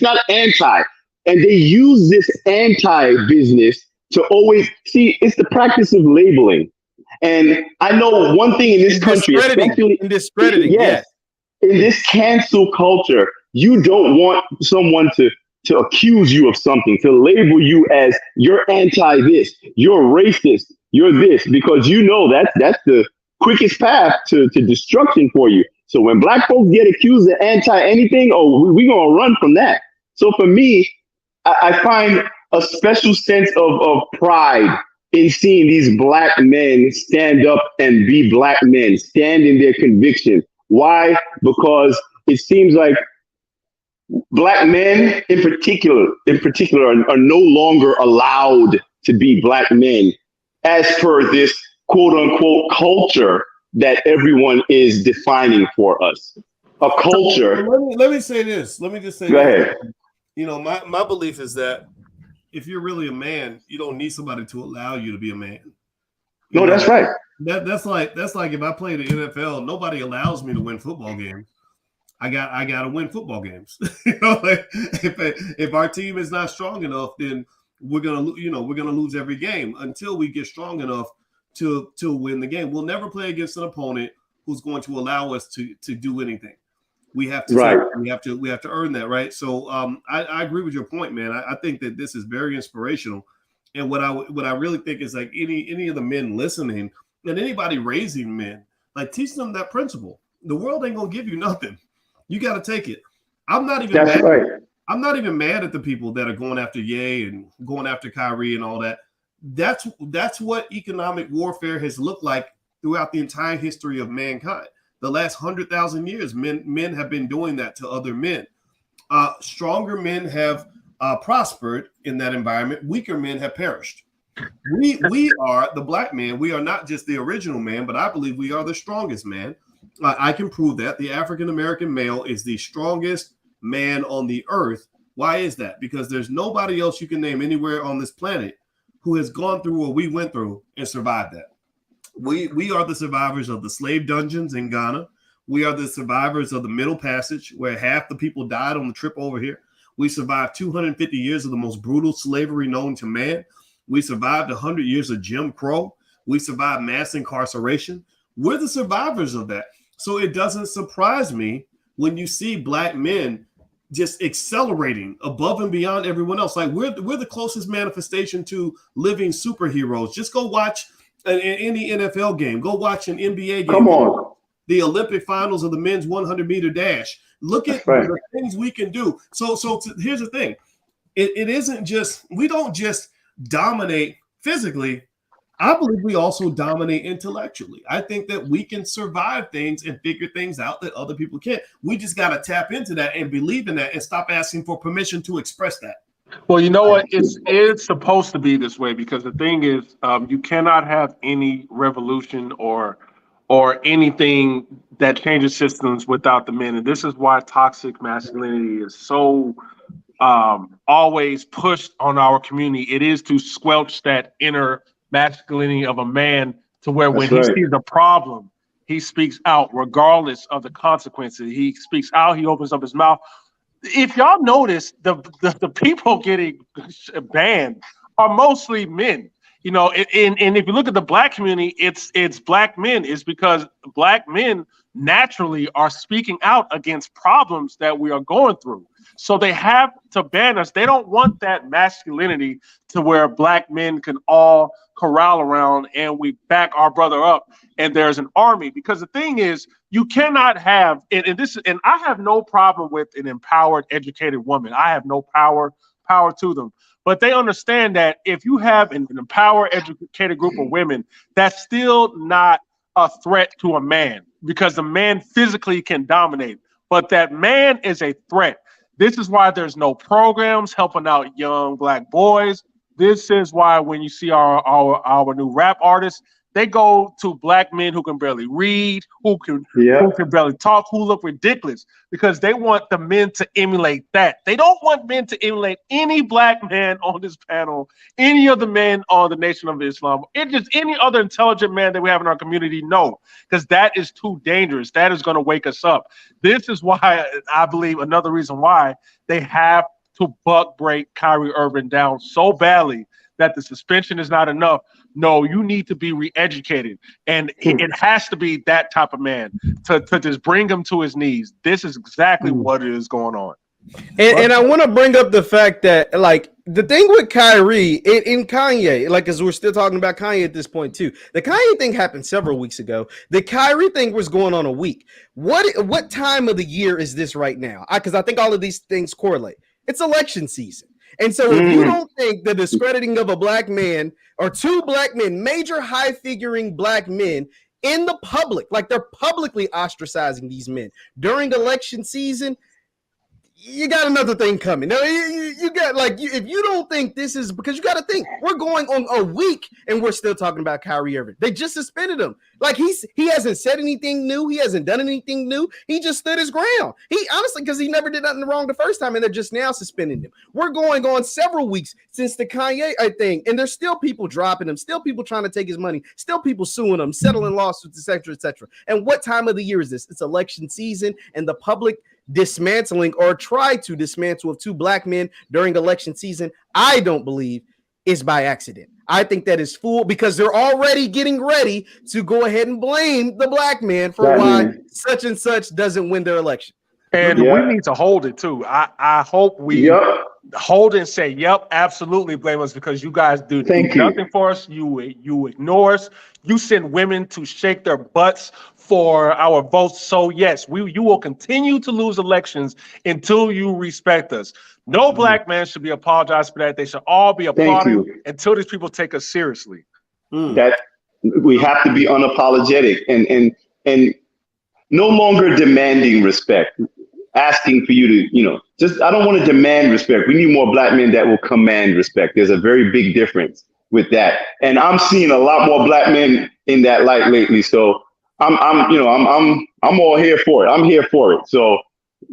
S4: not anti. And they use this anti-business to always see, it's the practice of labeling. And I know one thing in this country, especially
S2: discrediting, yes.
S4: In this cancel culture, you don't want someone to accuse you of something, to label you as you're anti this, you're racist, you're this, because you know that's the quickest path to destruction for you. So when black folks get accused of anti anything, we're gonna run from that. So for me, I find a special sense of pride in seeing these black men stand up and be black men, stand in their conviction. Why? Because it seems like black men in particular are no longer allowed to be black men as per this quote unquote culture that everyone is defining for us. A culture.
S1: Let me say this. Let me just say
S4: Go ahead.
S1: You know, my belief is that if you're really a man, you don't need somebody to allow you to be a man.
S4: That's right.
S1: That's like if I play the NFL, nobody allows me to win football games. I got to win football games. Like if our team is not strong enough, then we're gonna lose every game until we get strong enough to win the game. We'll never play against an opponent who's going to allow us to do anything. We have to we have to earn that, right? So I agree with your point, man. I think that this is very inspirational. And what I really think is like any of the men listening and anybody raising men, like teach them that principle. The world ain't gonna give you nothing. You got to take it. I'm not even mad at the people that are going after Ye and going after Kyrie and all that. That's what economic warfare has looked like throughout the entire history of mankind. The last 100,000 years, men have been doing that to other men. Stronger men have prospered in that environment. Weaker men have perished. We are the black man. We are not just the original man, but I believe we are the strongest man. I can prove that. The African-American male is the strongest man on the earth. Why is that? Because there's nobody else you can name anywhere on this planet who has gone through what we went through and survived that. We are the survivors of the slave dungeons in Ghana. We are the survivors of the Middle Passage, where half the people died on the trip over here. We survived 250 years of the most brutal slavery known to man. We survived 100 years of Jim Crow. We survived mass incarceration. We're the survivors of that. So it doesn't surprise me when you see black men just accelerating above and beyond everyone else. Like we're the closest manifestation to living superheroes. Just go watch any NFL game. Go watch an NBA game.
S4: Come on.
S1: The Olympic finals of the men's 100-meter dash. Look at the things we can do. So here's the thing. It isn't just, we don't just dominate physically. I believe we also dominate intellectually. I think that we can survive things and figure things out that other people can't. We just got to tap into that and believe in that and stop asking for permission to express that.
S3: Well, you know what? It's supposed to be this way, because the thing is, you cannot have any revolution or anything that changes systems without the men. And this is why toxic masculinity is so always pushed on our community. It is to squelch that inner masculinity of a man, to where when he sees a problem, he speaks out regardless of the consequences. He speaks out, he opens up his mouth. If y'all notice, the people getting banned are mostly men. You know, and if you look at the black community, it's black men. It's because black men naturally are speaking out against problems that we are going through. So they have to ban us. They don't want that masculinity to where black men can all corral around and we back our brother up and there's an army. Because the thing is, you cannot have, and I have no problem with an empowered, educated woman. I have no power to them. But they understand that if you have an empowered, educated group of women, that's still not a threat to a man, because the man physically can dominate. But that man is a threat. This is why there's no programs helping out young Black boys. This is why when you see our new rap artists, they go to Black men who can barely read, who can barely talk, who look ridiculous, because they want the men to emulate that. They don't want men to emulate any Black man on this panel, any of the men on the Nation of Islam, just any other intelligent man that we have in our community. No, because that is too dangerous. That is going to wake us up. This is why I believe another reason why they have to buck break Kyrie Irving down so badly that the suspension is not enough. No, you need to be re-educated. And it has to be that type of man to just bring him to his knees. This is exactly what is going on.
S2: And I want to bring up the fact that, like, the thing with Kyrie in Kanye, like, because we're still talking about Kanye at this point too. The Kanye thing happened several weeks ago. The Kyrie thing was going on a week. What time of the year is this right now? Because I think all of these things correlate. It's election season. And so if you don't think the discrediting of a Black man or two Black men, major high-figuring Black men in the public, like they're publicly ostracizing these men during election season, you got another thing coming. Now, you got, like, if you don't think this is, because you got to think, we're going on a week and we're still talking about Kyrie Irving. They just suspended him. Like, he hasn't said anything new. He hasn't done anything new. He just stood his ground. He honestly, because he never did nothing wrong the first time, and they're just now suspending him. We're going on several weeks since the Kanye thing, and there's still people dropping him, still people trying to take his money, still people suing him, settling lawsuits, etc., etc. And what time of the year is this? It's election season, and the public dismantling or try to dismantle of two Black men during election season, I don't believe is by accident. I think that is fool, because they're already getting ready to go ahead and blame the Black man for why such and such doesn't win their election.
S3: And we need to hold it too. I hope we hold it and say, yep, absolutely blame us, because you guys do nothing for us. You ignore us. You send women to shake their butts for our votes. So yes, you will continue to lose elections until you respect us. No Black man should be apologized for that. They should all be applauded until these people take us seriously.
S4: That we have to be unapologetic and no longer demanding respect, asking for you to, just, I don't want to demand respect. We need more Black men that will command respect. There's a very big difference with that. And I'm seeing a lot more Black men in that light lately. So I'm all here for it. I'm here for it. So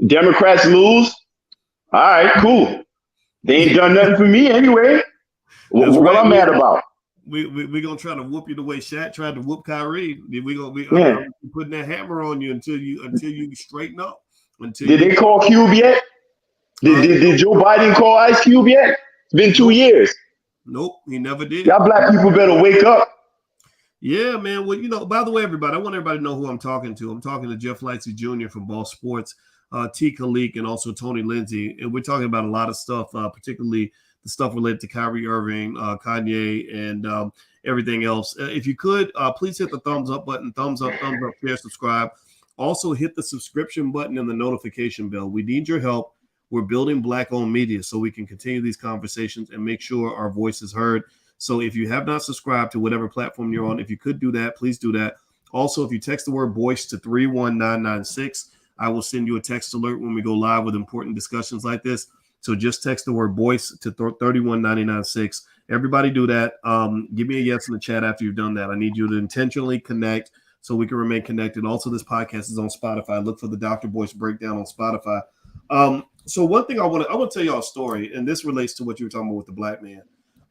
S4: Democrats lose. All right, cool. They ain't done nothing for me anyway. What I'm mad about?
S1: We're gonna try to whoop you the way Shaq tried to whoop Kyrie. We're gonna be putting that hammer on you until you straighten up.
S4: Did they call Cube yet? Did Joe Biden call Ice Cube yet? It's been 2 years.
S1: Nope, he never did.
S4: Y'all Black people better wake up.
S1: Yeah, man. Well, by the way, everybody, I want everybody to know who I'm talking to. I'm talking to Jeff Lightsey Jr. from Ball Sports, T. Khalik, and also Tony Lindsay. And we're talking about a lot of stuff, particularly the stuff related to Kyrie Irving, Kanye, and everything else. If you could, please hit the thumbs up button, thumbs up, share, subscribe. Also, hit the subscription button and the notification bell. We need your help. We're building Black-owned media so we can continue these conversations and make sure our voice is heard. So if you have not subscribed to whatever platform you're on, if you could do that, please do that. Also, if you text the word BOYCE to 31996, I will send you a text alert when we go live with important discussions like this. So just text the word BOYCE to 31996. Everybody do that. Give me a yes in the chat after you've done that. I need you to intentionally connect so we can remain connected. Also, this podcast is on Spotify. Look for the Dr. Boyce Breakdown on Spotify. So one thing I want to tell y'all a story, and this relates to what you were talking about with the Black man.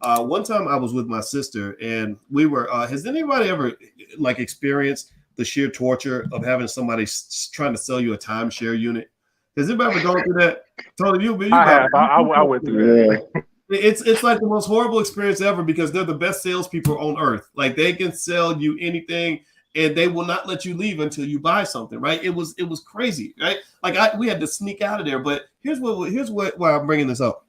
S1: One time I was with my sister, and we were. Has anybody ever experienced the sheer torture of having somebody trying to sell you a timeshare unit? Has anybody ever gone through that? Tony,
S3: I went through that.
S1: It's like the most horrible experience ever, because they're the best salespeople on earth. Like, they can sell you anything, and they will not let you leave until you buy something, right? It was crazy, right? Like, we had to sneak out of there. But here's why I'm bringing this up.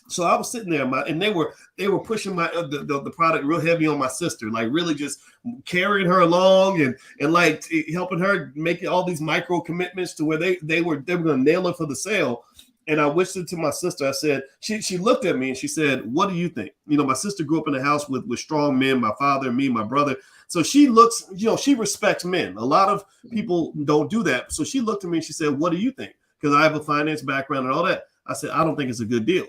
S1: So I was sitting there, and they were pushing the product real heavy on my sister, like really just carrying her along and like helping her make all these micro commitments to where they were going to nail her for the sale. And I whispered to my sister. I said, she looked at me and she said, "What do you think?" My sister grew up in a house with strong men, my father, me, my brother. So she looks, she respects men. A lot of people don't do that. So she looked at me and she said, "What do you think?" because I have a finance background and all that. I said, I don't think it's a good deal.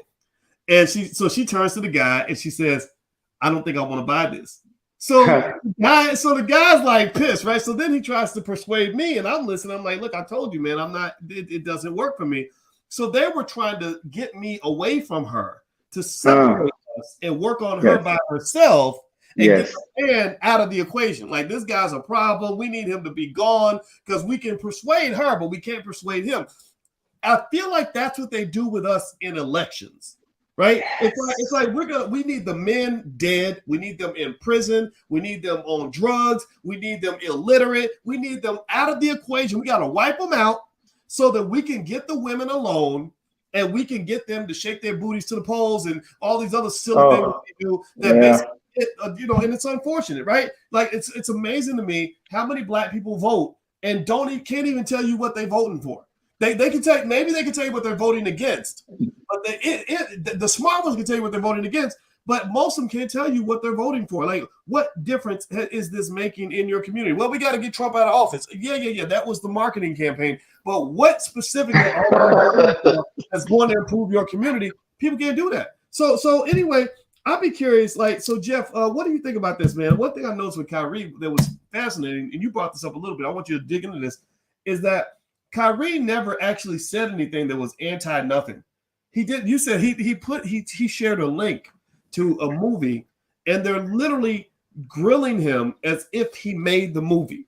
S1: And she turns to the guy and she says, I don't think I want to buy this. So the guy's like pissed, right? So then he tries to persuade me, and I'm listening. I'm like, look, I told you, man, I'm not. It doesn't work for me. So they were trying to get me away from her to separate us and work on her by herself and get the man out of the equation. Like, this guy's a problem. We need him to be gone because we can persuade her, but we can't persuade him. I feel like that's what they do with us in elections. Right? It's like we need the men dead. We need them in prison. We need them on drugs. We need them illiterate. We need them out of the equation. We got to wipe them out so that we can get the women alone and we can get them to shake their booties to the polls and all these other silly things they do that basically, and it's unfortunate, right? Like, it's amazing to me how many black people vote and can't even tell you what they're voting for. They can tell, maybe they can tell you what they're voting against, but the smart ones can tell you what they're voting against, but most of them can't tell you what they're voting for. Like, what difference is this making in your community? Well, we got to get Trump out of office. Yeah. That was the marketing campaign. But what specifically is going to improve your community? People can't do that. So anyway, I'd be curious. Like, so Jeff, what do you think about this, man? One thing I noticed with Kyrie that was fascinating, and you brought this up a little bit. I want you to dig into this. Is that Kyrie never actually said anything that was anti-nothing. He did. You said he shared a link to a movie, and they're literally grilling him as if he made the movie,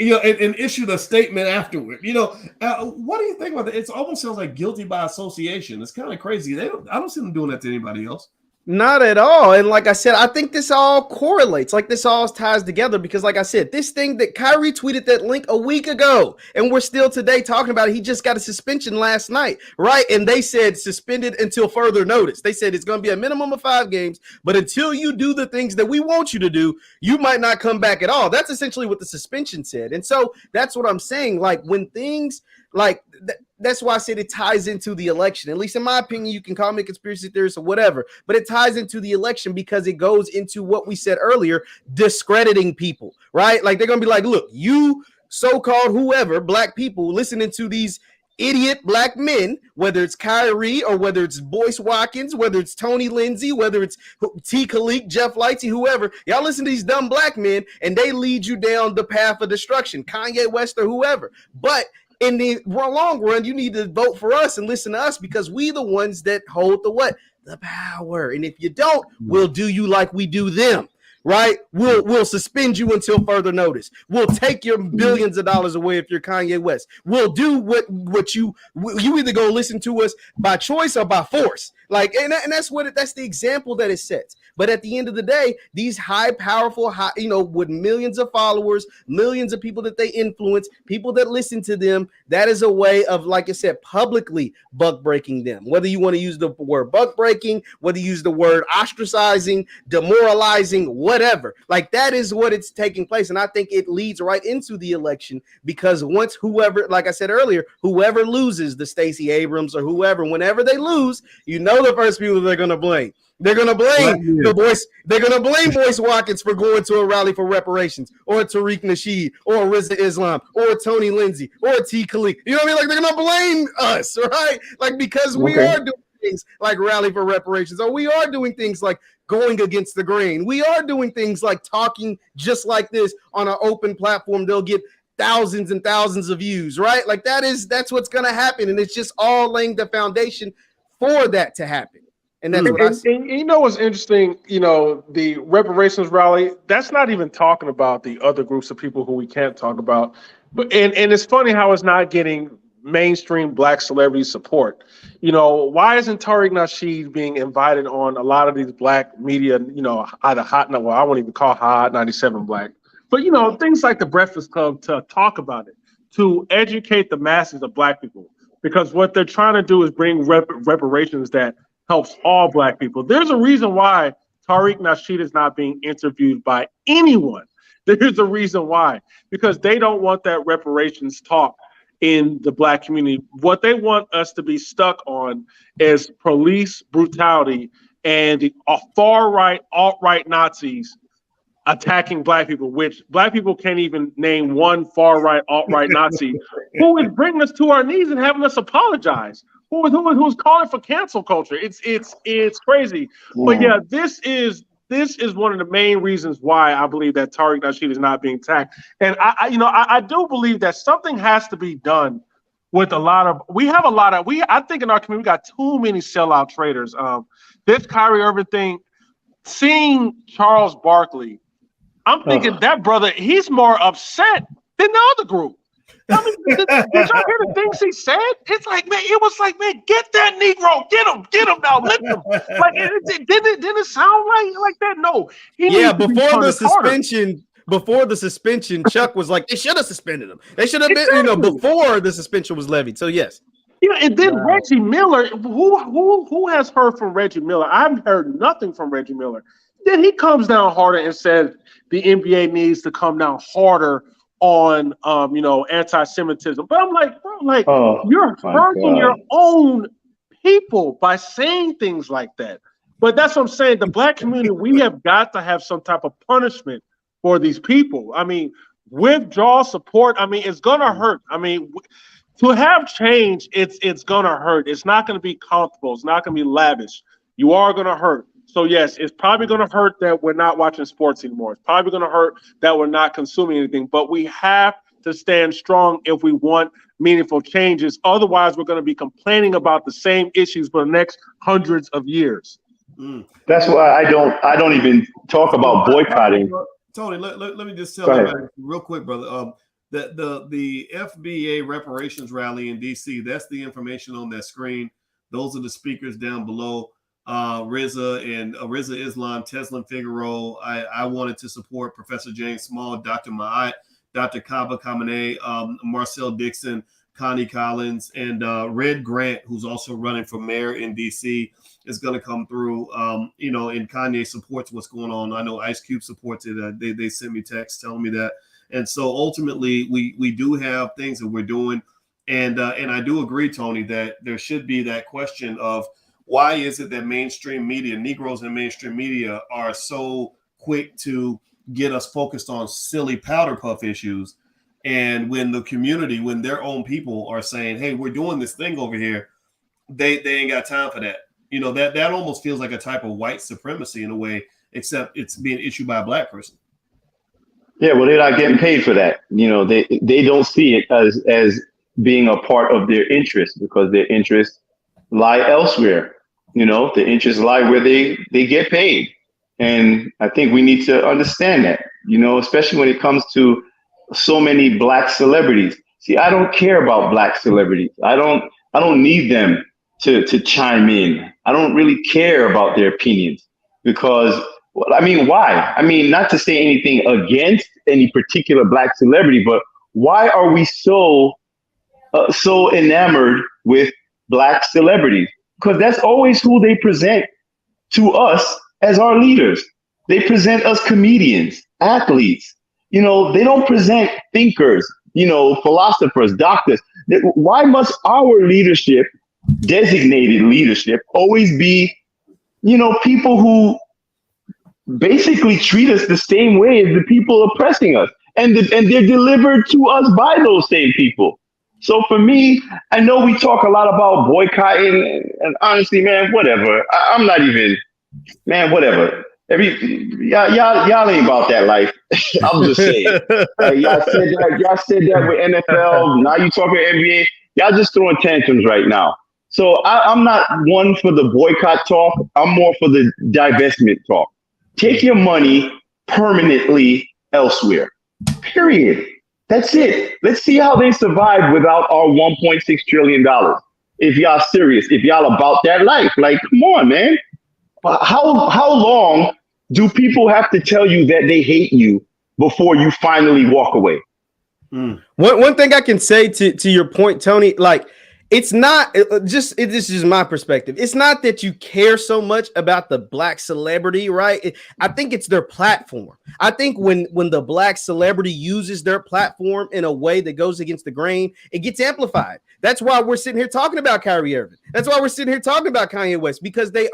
S1: and issued a statement afterward. What do you think about that? It almost sounds like guilty by association. It's kind of crazy. I don't see them doing that to anybody else.
S2: Not at all. And like I said, I think this all correlates. Like, this all ties together because, like I said, this thing that Kyrie tweeted that link a week ago, and we're still today talking about it. He just got a suspension last night, right? And they said suspended until further notice. They said it's going to be a minimum of 5 games, but until you do the things that we want you to do, you might not come back at all. That's essentially what the suspension said. And so that's what I'm saying. Like, when things like that's why I said it ties into the election. At least in my opinion, you can call me a conspiracy theorist or whatever, but it ties into the election because it goes into what we said earlier, discrediting people, right? Like, they're going to be like, look, you so-called whoever, black people listening to these idiot black men, whether it's Kyrie or whether it's Boyce Watkins, whether it's Tony Lindsay, whether it's T. Khalik, Jeff Lightsey, whoever, y'all listen to these dumb black men and they lead you down the path of destruction, Kanye West or whoever. But in the long run, you need to vote for us and listen to us because we the ones that hold the power. And if you don't, we'll do you like we do them, right? We'll suspend you until further notice. We'll take your billions of dollars away if you're Kanye West. We'll do what you either go listen to us by choice or by force. Like, and that's the example that it sets. But at the end of the day, these powerful, with millions of followers, millions of people that they influence, people that listen to them, that is a way of, like I said, publicly buck breaking them. Whether you want to use the word buck breaking, whether you use the word ostracizing, demoralizing, whatever, like that is what it's taking place. And I think it leads right into the election because once whoever, like I said earlier, whoever loses, the Stacey Abrams or whoever, whenever they lose, the first people they're going to blame. They're going to blame They're going to blame Boyce Watkins for going to a rally for reparations, or Tariq Nasheed, or Rizza Islam, or Tony Lindsay, or T. Khalik. You know what I mean? Like, they're going to blame us, right? Like, because we are doing things like rally for reparations, or we are doing things like going against the grain. We are doing things like talking just like this on an open platform. They'll get thousands and thousands of views, right? Like, that's what's going to happen. And it's just all laying the foundation for that to happen. And that's what I see.
S3: And you know what's interesting, the reparations rally, that's not even talking about the other groups of people who we can't talk about. But and it's funny how it's not getting mainstream black celebrity support. Why isn't Tariq Nasheed being invited on a lot of these black media, either I won't even call Hot 97 black, but things like the Breakfast Club to talk about it, to educate the masses of black people, because what they're trying to do is bring reparations that helps all black people. There's a reason why Tariq Nasheed is not being interviewed by anyone. There's a reason why, because they don't want that reparations talk in the black community. What they want us to be stuck on is police brutality and the far right, alt-right Nazis attacking black people, which black people can't even name one far-right, alt-right Nazi who is bringing us to our knees and having us apologize. Who's calling for cancel culture? It's crazy. But yeah, this is one of the main reasons why I believe that Tariq Nasheed is not being tagged. And I do believe that something has to be done with I think in our community we got too many sellout traders. This Kyrie Irving thing, seeing Charles Barkley, I'm thinking that brother, he's more upset than the other group. I mean, did y'all hear the things he said? It's like, man, get that Negro, get him now, lift him. Like, didn't it sound like that? No.
S2: Before the suspension, Chuck was like, they should have suspended him. They should have been, before the suspension was levied. So yes.
S3: Yeah, and then Reggie Miller, who has heard from Reggie Miller? I haven't heard nothing from Reggie Miller. Then he comes down harder and says the NBA needs to come down harder on anti-Semitism. But I'm like, bro, you're hurting your own people by saying things like that. But that's what I'm saying. The black community, we have got to have some type of punishment for these people. I mean, withdraw support. I mean, it's gonna hurt. I mean, to have change, it's gonna hurt. It's not gonna be comfortable. It's not gonna be lavish. You are gonna hurt. So yes, it's probably gonna hurt that we're not watching sports anymore. It's probably gonna hurt that we're not consuming anything. But we have to stand strong if we want meaningful changes. Otherwise, we're gonna be complaining about the same issues for the next hundreds of years.
S4: That's why I don't even talk about boycotting.
S1: Tony, let me just tell you real quick, brother. The FBA reparations rally in DC, that's the information on that screen. Those are the speakers down below. Riza Islam, Teslin Figueroa. I wanted to support Professor James Small, Dr. Ma'at, Dr. Kaba Kamene, Marcel Dixon, Connie Collins, and Red Grant, who's also running for mayor in DC, is going to come through. And Kanye supports what's going on. I know Ice Cube supports it. They sent me texts telling me that. And so ultimately, we do have things that we're doing. And I do agree, Tony, that there should be that question of why is it that mainstream media, Negroes in mainstream media, are so quick to get us focused on silly powder puff issues. And when the community, when their own people are saying, hey, we're doing this thing over here, they ain't got time for that. That almost feels like a type of white supremacy in a way, except it's being issued by a black person.
S4: Yeah, well, they're not getting paid for that. They don't see it as being a part of their interest, because their interests lie elsewhere. The interests lie where they get paid. And I think we need to understand that, especially when it comes to so many black celebrities. See, I don't care about black celebrities. I don't need them to chime in. I don't really care about their opinions because, why? Not to say anything against any particular black celebrity, but why are we so enamored with black celebrities? Because that's always who they present to us as our leaders. They present us comedians, athletes. They don't present thinkers, philosophers, doctors. Why must our leadership, designated leadership, always be, people who basically treat us the same way as the people oppressing us? And they're delivered to us by those same people. So for me, I know we talk a lot about boycotting, and honestly, man, whatever. I'm not even, man, whatever. Y'all ain't about that life. I'm just saying. Y'all said that with NFL. Now you talking NBA. Y'all just throwing tantrums right now. So I'm not one for the boycott talk. I'm more for the divestment talk. Take your money permanently elsewhere. Period. That's it. Let's see how they survive without our $1.6 trillion. If y'all serious, if y'all about that life, like, come on, man. How long do people have to tell you that they hate you before you finally walk away?
S2: One thing I can say to your point, Tony, like, it's not this is just my perspective. It's not that you care so much about the black celebrity, right? I think it's their platform. I think when the black celebrity uses their platform in a way that goes against the grain, it gets amplified. That's why we're sitting here talking about Kyrie Irving. That's why we're sitting here talking about Kanye West, because they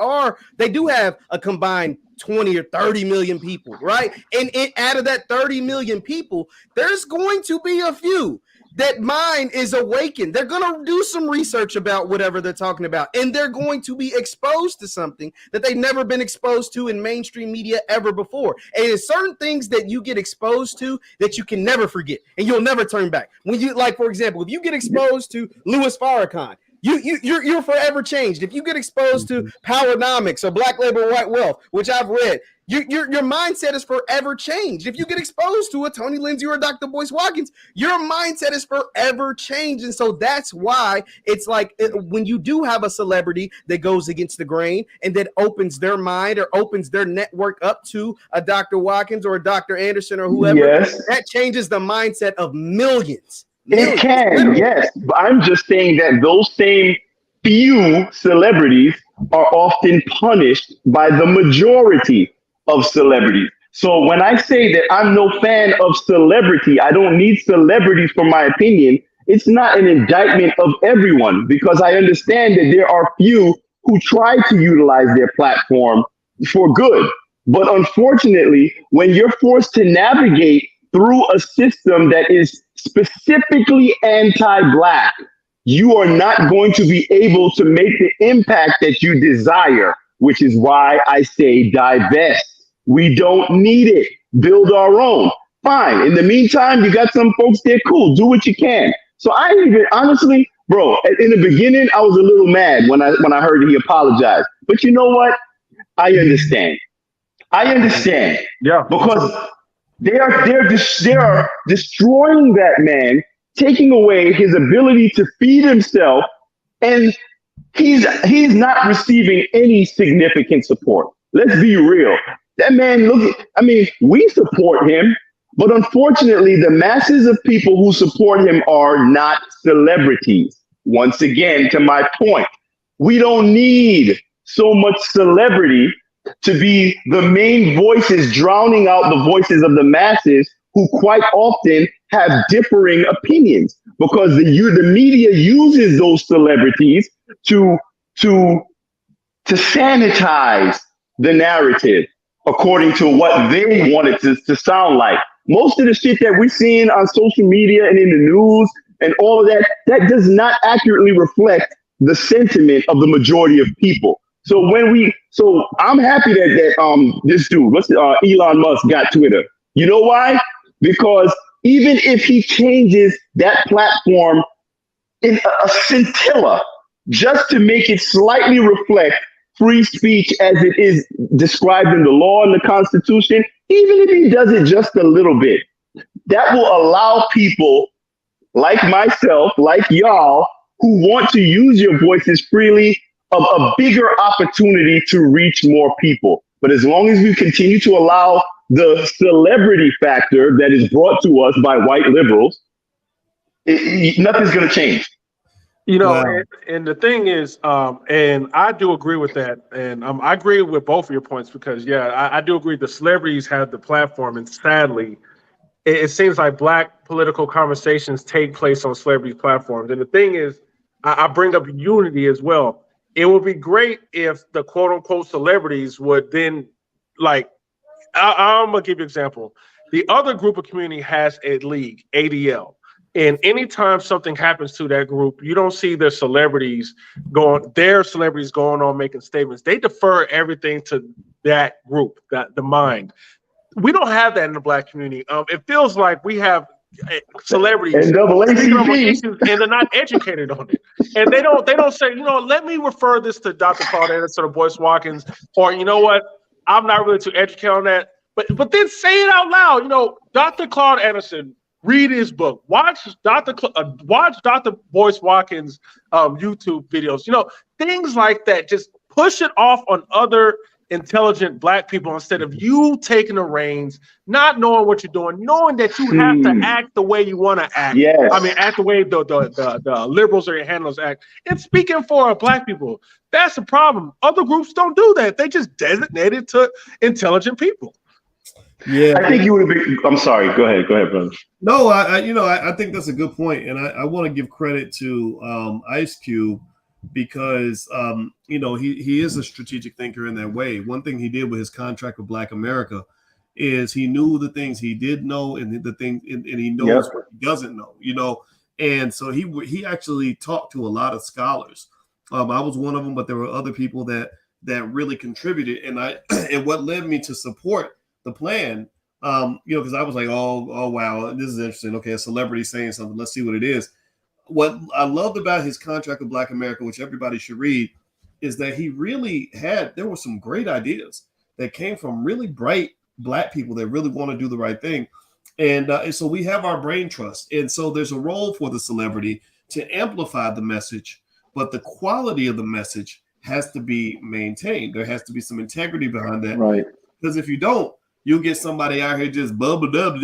S2: do have a combined 20 or 30 million people, right? And out of that 30 million people, there's going to be a few that mind is awakened. They're going to do some research about whatever they're talking about, and they're going to be exposed to something that they've never been exposed to in mainstream media ever before. And there's certain things that you get exposed to that you can never forget, and you'll never turn back. When you, like, for example, if you get exposed to Louis Farrakhan, you're forever changed. If you get exposed to Powernomics or Black Labor White Wealth, which I've read, your mindset is forever changed. If you get exposed to a Tony Lindsay or a Dr. Boyce Watkins, your mindset is forever changed. And so that's why it's like when you do have a celebrity that goes against the grain and that opens their mind or opens their network up to a Dr. Watkins or a Dr. Anderson or whoever, that changes the mindset of millions.
S4: It can, yes. But I'm just saying that those same few celebrities are often punished by the majority of celebrities. So when I say that I'm no fan of celebrity, I don't need celebrities for my opinion, it's not an indictment of everyone, because I understand that there are few who try to utilize their platform for good. But unfortunately, when you're forced to navigate through a system that is specifically anti-Black, you are not going to be able to make the impact that you desire, which is why I say divest. We don't need it. Build our own. Fine. In the meantime, you got some folks there. Cool. Do what you can. So I even honestly, bro, in the beginning, I was a little mad when I heard he apologized. But you know what? I understand. Yeah. Because they are destroying that man, taking away his ability to feed himself, and he's not receiving any significant support. Let's be real. That man, we support him, but unfortunately, the masses of people who support him are not celebrities. Once again, to my point, we don't need so much celebrity to be the main voices drowning out the voices of the masses who quite often have differing opinions, because the media uses those celebrities to sanitize the narrative according to what they want it to sound like. Most of the shit that we're seeing on social media and in the news and all of that does not accurately reflect the sentiment of the majority of people. So I'm happy that this dude, Elon Musk, got Twitter. You know why? Because even if he changes that platform in a scintilla, just to make it slightly reflect free speech as it is described in the law and the Constitution, even if he does it just a little bit, that will allow people like myself, like y'all, who want to use your voices freely, of a bigger opportunity to reach more people. But as long as we continue to allow the celebrity factor that is brought to us by white liberals, nothing's going to change.
S3: You know, and the thing is, and I do agree with that, and I agree with both of your points, because I do agree the celebrities have the platform, and sadly, it seems like Black political conversations take place on celebrity platforms. And the thing is, I bring up unity as well. It would be great if the quote unquote celebrities would then, like, I'm gonna give you an example. The other group of community has a league, ADL. And anytime something happens to that group, you don't see their celebrities going on making statements. They defer everything to that group, the mind. We don't have that in the Black community. It feels like we have celebrities and they're not educated on it. And they don't say, let me refer this to Dr. Claude Anderson or Boyce Watkins, or you know what, I'm not really too educated on that. But then say it out loud. Dr. Claude Anderson, read his book. Watch Dr. Boyce Watkins' YouTube videos. Things like that. Just push it off on other intelligent Black people instead of you taking the reins, not knowing what you're doing, knowing that you have to act the way you want to act.
S4: Yes.
S3: I mean, act the way the liberals or your handlers act. And speaking for Black people, that's the problem. Other groups don't do that. They just designate it to intelligent people.
S1: Yeah.
S4: I think you would have been. I'm sorry. Go ahead, brother.
S1: No, I think that's a good point, and I want to give credit to Ice Cube because he is a strategic thinker in that way. One thing he did with his contract with Black America is he knew the things he did know and the thing, and he knows what he doesn't know. And so he actually talked to a lot of scholars. I was one of them, but there were other people that really contributed, and what led me to support the plan. Because I was like, oh, wow, this is interesting. Okay, a celebrity saying something. Let's see what it is. What I loved about his contract with Black America, which everybody should read, is that he really there were some great ideas that came from really bright Black people that really want to do the right thing. And so we have our brain trust. And so there's a role for the celebrity to amplify the message, but the quality of the message has to be maintained. There has to be some integrity behind that.
S4: Right.
S1: Because if you don't, you'll get somebody out here just bubble dub.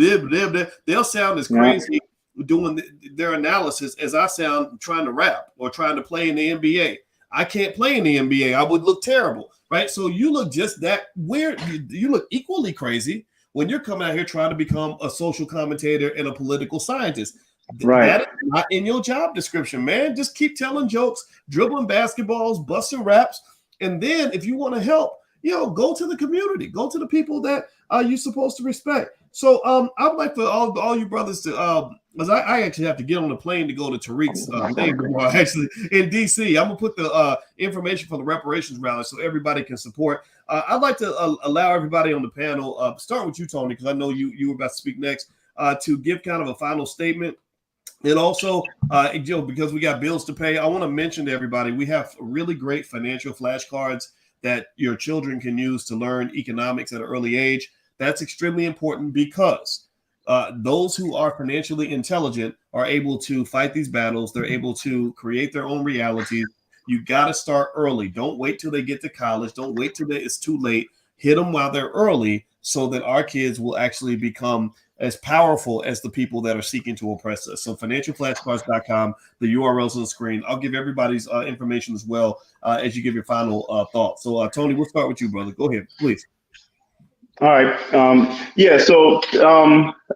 S1: They'll sound as crazy doing their analysis as I sound trying to rap or trying to play in the NBA. I can't play in the NBA. I would look terrible, right? So you look just that weird. You look equally crazy when you're coming out here trying to become a social commentator and a political scientist.
S4: Right.
S1: That is not in your job description, man. Just keep telling jokes, dribbling basketballs, busting raps. And then if you want to help, go to the community, go to the people that you're supposed to respect. So I'd like for all you brothers to, because I actually have to get on the plane to go to Tariq's thing tomorrow, actually, in D.C. I'm going to put the information for the reparations rally so everybody can support. I'd like to allow everybody on the panel, start with you, Tony, because I know you were about to speak next, to give kind of a final statement. And also, because we got bills to pay, I want to mention to everybody, we have really great financial flashcards that your children can use to learn economics at an early age. That's extremely important because those who are financially intelligent are able to fight these battles. They're able to create their own realities. You got to start early. Don't wait till they get to college. Don't wait till it's too late. Hit them while they're early so that our kids will actually become as powerful as the people that are seeking to oppress us. So financialflashcards.com, the URL's on the screen. I'll give everybody's information as well as you give your final thoughts. So Tony, we'll start with you, brother. Go ahead, please.
S4: All right. So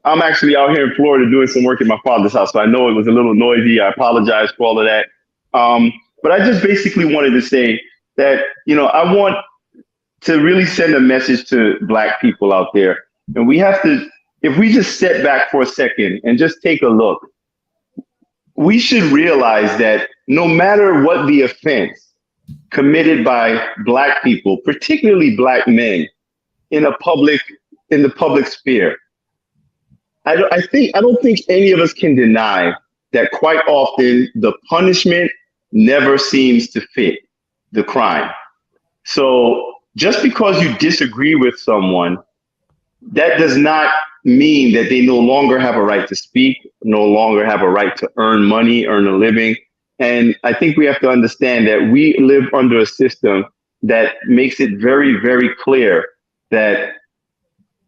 S4: I'm actually out here in Florida doing some work at my father's house. So I know it was a little noisy. I apologize for all of that. But I just basically wanted to say that, I want to really send a message to Black people out there. And we have to, if we just step back for a second and just take a look, we should realize that no matter what the offense committed by Black people, particularly Black men, in the public sphere, I don't think any of us can deny that quite often the punishment never seems to fit the crime. So just because you disagree with someone, that does not mean that they no longer have a right to speak, no longer have a right to earn money, earn a living. And I think we have to understand that we live under a system that makes it very, very clear that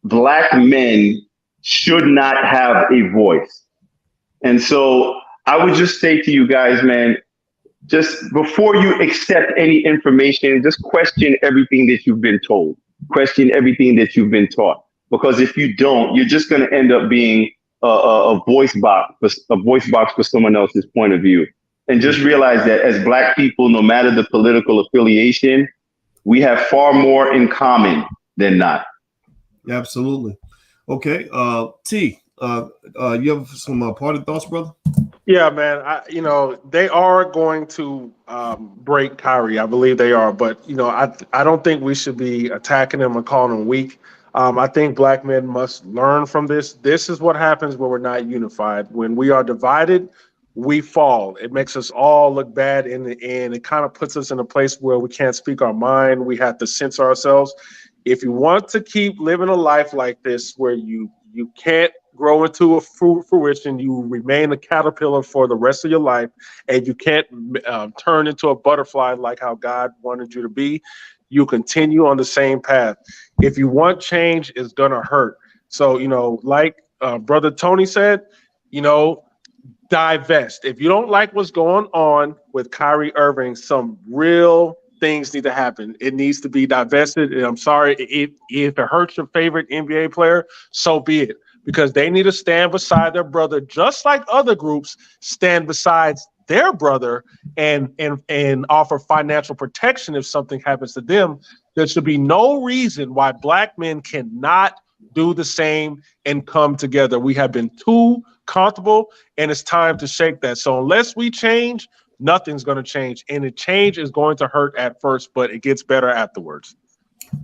S4: Black men should not have a voice. And so I would just say to you guys, man, just before you accept any information, just question everything that you've been told, question everything that you've been taught. Because if you don't, you're just going to end up being a voice box for someone else's point of view. And just realize that as Black people, no matter the political affiliation, we have far more in common than not.
S1: Absolutely. Okay. T, you have some parting thoughts, brother?
S3: Yeah, man. They are going to break Kyrie. I believe they are, but I don't think we should be attacking him and calling him weak. I think Black men must learn from this. This is what happens when we're not unified. When we are divided, we fall. It makes us all look bad in the end. It kind of puts us in a place where we can't speak our mind. We have to censor ourselves. If you want to keep living a life like this, where you can't grow into a fruition, you remain a caterpillar for the rest of your life, and you can't turn into a butterfly like how God wanted you to be, you continue on the same path. If you want change, it's gonna hurt. So, like Brother Tony said, divest. If you don't like what's going on with Kyrie Irving, some real things need to happen. It needs to be divested. And I'm sorry if it hurts your favorite NBA player, so be it, because they need to stand beside their brother, just like other groups stand beside their brother and offer financial protection if something happens to them. There should be no reason why Black men cannot do the same and come together. We have been too comfortable, and it's time to shake that. So unless we change, nothing's going to change, and the change is going to hurt at first, but it gets better afterwards.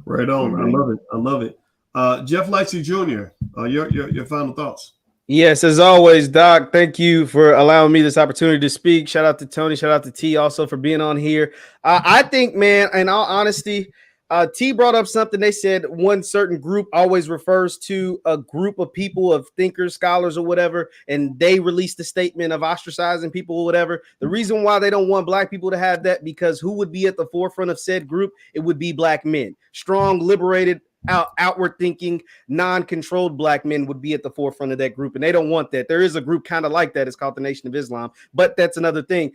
S1: Right on. I love it. I love it. Jeff Lexi Jr., your final thoughts.
S2: Yes, as always, Doc, thank you for allowing me this opportunity to speak. Shout out to Tony. Shout out to T also for being on here. I think, man, in all honesty, T brought up something. They said one certain group always refers to a group of people, of thinkers, scholars, or whatever, and they released a statement of ostracizing people or whatever. The reason why they don't want Black people to have that, because who would be at the forefront of said group? It would be Black men. Strong, liberated, outward thinking, non-controlled Black men would be at the forefront of that group, and they don't want that. There is a group kind of like that. It's called the Nation of Islam, but that's another thing.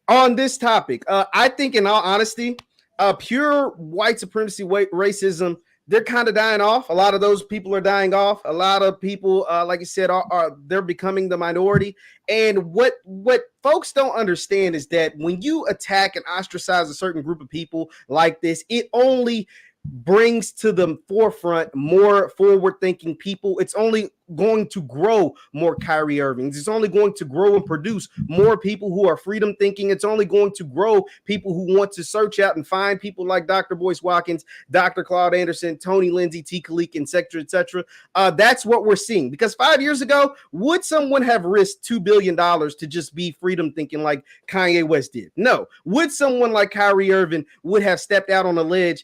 S2: On this topic, I think, in all honesty, pure white supremacy, racism, they're kind of dying off. A lot of those people are dying off. A lot of people, like I said, they're becoming the minority. And what folks don't understand is that when you attack and ostracize a certain group of people like this, it only brings to the forefront more forward-thinking people. It's only going to grow more Kyrie Irvings. It's only going to grow and produce more people who are freedom thinking. It's only going to grow people who want to search out and find people like Dr. Boyce Watkins, Dr. Claude Anderson, Tony Lindsay, T. Khalik, etc., etc. That's what we're seeing. Because 5 years ago, would someone have risked $2 billion to just be freedom thinking like Kanye West did? No. Would someone like Kyrie Irving would have stepped out on a ledge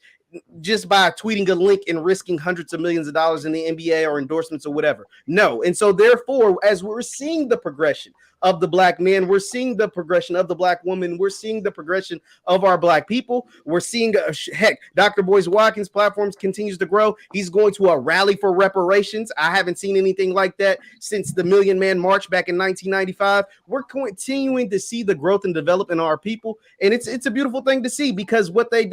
S2: just by tweeting a link and risking hundreds of millions of dollars in the NBA or endorsements or whatever? No. And so therefore, as we're seeing the progression of the Black men, we're seeing the progression of the Black woman, we're seeing the progression of our Black people, we're seeing heck, Dr. Boyce Watkins' platforms continues to grow. He's going to a rally for reparations. I haven't seen anything like that since the Million Man March back in 1995. We're continuing to see the growth and development of our people, and it's a beautiful thing to see, because what they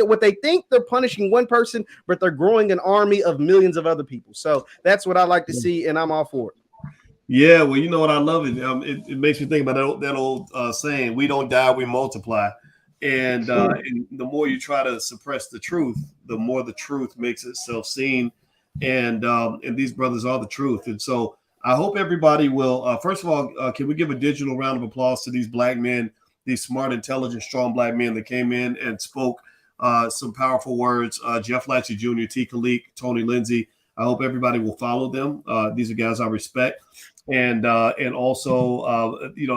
S2: think they're punishing one person, but they're growing an army of millions of other people. So that's what I like to see, and I'm all for it.
S1: Yeah, well, you know what, I love it. It makes me think about that old saying, "We don't die, we multiply." And the more you try to suppress the truth, the more the truth makes itself seen. And these brothers are the truth. And so I hope everybody will. First of all, can we give a digital round of applause to these Black men, these smart, intelligent, strong Black men that came in and spoke some powerful words? Jeff Latchy Jr., T. Khalik, Tony Lindsay. I hope everybody will follow them. These are guys I respect. And also, you know,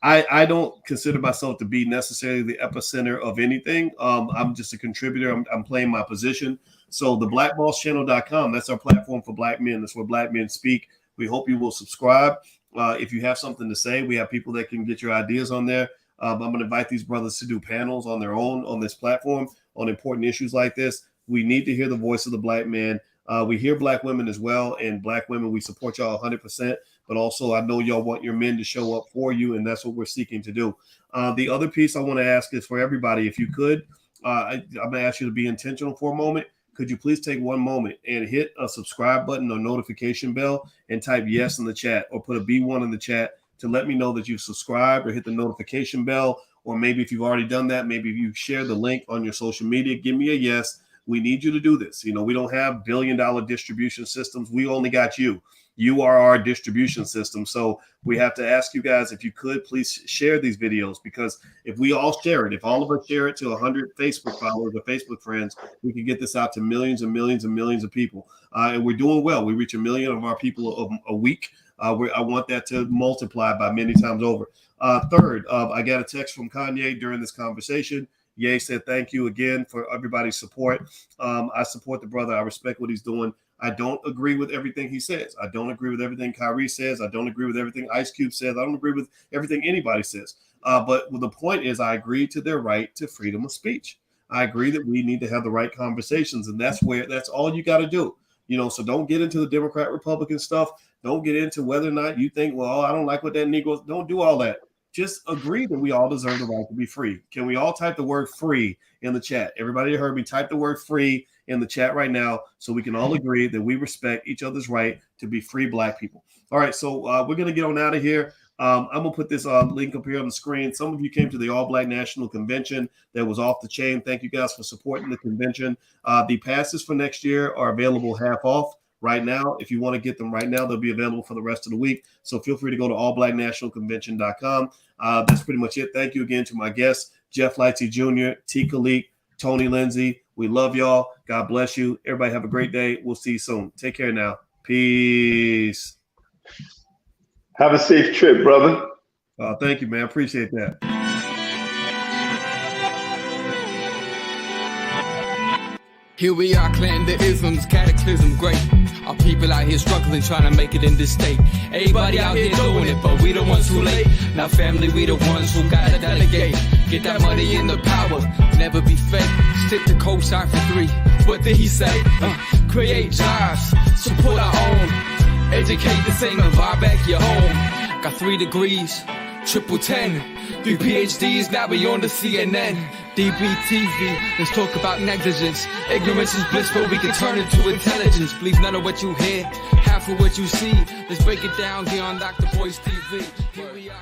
S1: I don't consider myself to be necessarily the epicenter of anything. I'm just a contributor. I'm playing my position. So the blackbosschannel.com, that's our platform for Black men. That's where Black men speak. We hope you will subscribe. If you have something to say, we have people that can get your ideas on there. I'm going to invite these brothers to do panels on their own on this platform on important issues like this. We need to hear the voice of the Black man. We hear Black women as well, and Black women, we support y'all 100%, but also I know y'all want your men to show up for you, and that's what we're seeking to do. The other piece I want to ask is for everybody, if you could, I'm going to ask you to be intentional for a moment. Could you please take one moment and hit a subscribe button or notification bell and type yes in the chat, or put a B1 in the chat to let me know that you've subscribed, or hit the notification bell, or maybe if you've already done that, maybe if you share the link on your social media, give me a yes. We need you to do this. You know, we don't have billion-dollar distribution systems. We only got you. You are our distribution system. So we have to ask you guys, if you could, please share these videos, because if we all share it, if all of us share it to 100 Facebook followers or Facebook friends, we can get this out to millions and millions and millions of people. And we're doing well. We reach 1 million of our people a week. I want that to multiply by many times over. Third, I got a text from Kanye during this conversation. Ye said, thank you again for everybody's support. I support the brother. I respect what he's doing. I don't agree with everything he says. I don't agree with everything Kyrie says. I don't agree with everything Ice Cube says. I don't agree with everything anybody says. But the point is, I agree to their right to freedom of speech. I agree that we need to have the right conversations, and that's all you got to do. You know, so don't get into the Democrat Republican stuff. Don't get into whether or not you think, well, I don't like what that Negro. Don't do all that. just agree that we all deserve the right to be free. Can we all type the word free in the chat? Everybody that heard me, type the word free in the chat right now so we can all agree that we respect each other's right to be free Black people. All right, so we're going to get on out of here. I'm going to put this link up here on the screen. Some of you came to the All Black National Convention that was off the chain. Thank you guys for supporting the convention. The passes for next year are available half off right now. If you want to get them right now, they'll be available for the rest of the week. So feel free to go to allblacknationalconvention.com. That's pretty much it. Thank you again to my guests, Jeff Lightsey Jr., T. Khalik, Tony Lindsay. We love y'all. God bless you. Everybody have a great day. We'll see you soon. Take care now. Peace.
S4: Have a safe trip, brother.
S1: Thank you, man. Appreciate that.
S5: Here we are, clan the isms, cataclysm, great. Our people out here struggling, trying to make it in this state. Everybody out here doing it, but we the ones who late. Now family, we the ones who gotta delegate. Get that money in the power, never be fake. Stick to cosign for 3. What did he say? Create jobs, support our own. Educate the same and buy back your home. Got 3 degrees, triple 10. 3 PhDs, now we on the CNN. DBTV, let's talk about negligence. Ignorance is bliss, but we can turn it to intelligence. Believe none of what you hear, half of what you see. Let's break it down here on Dr. Boy's TV. Here we are.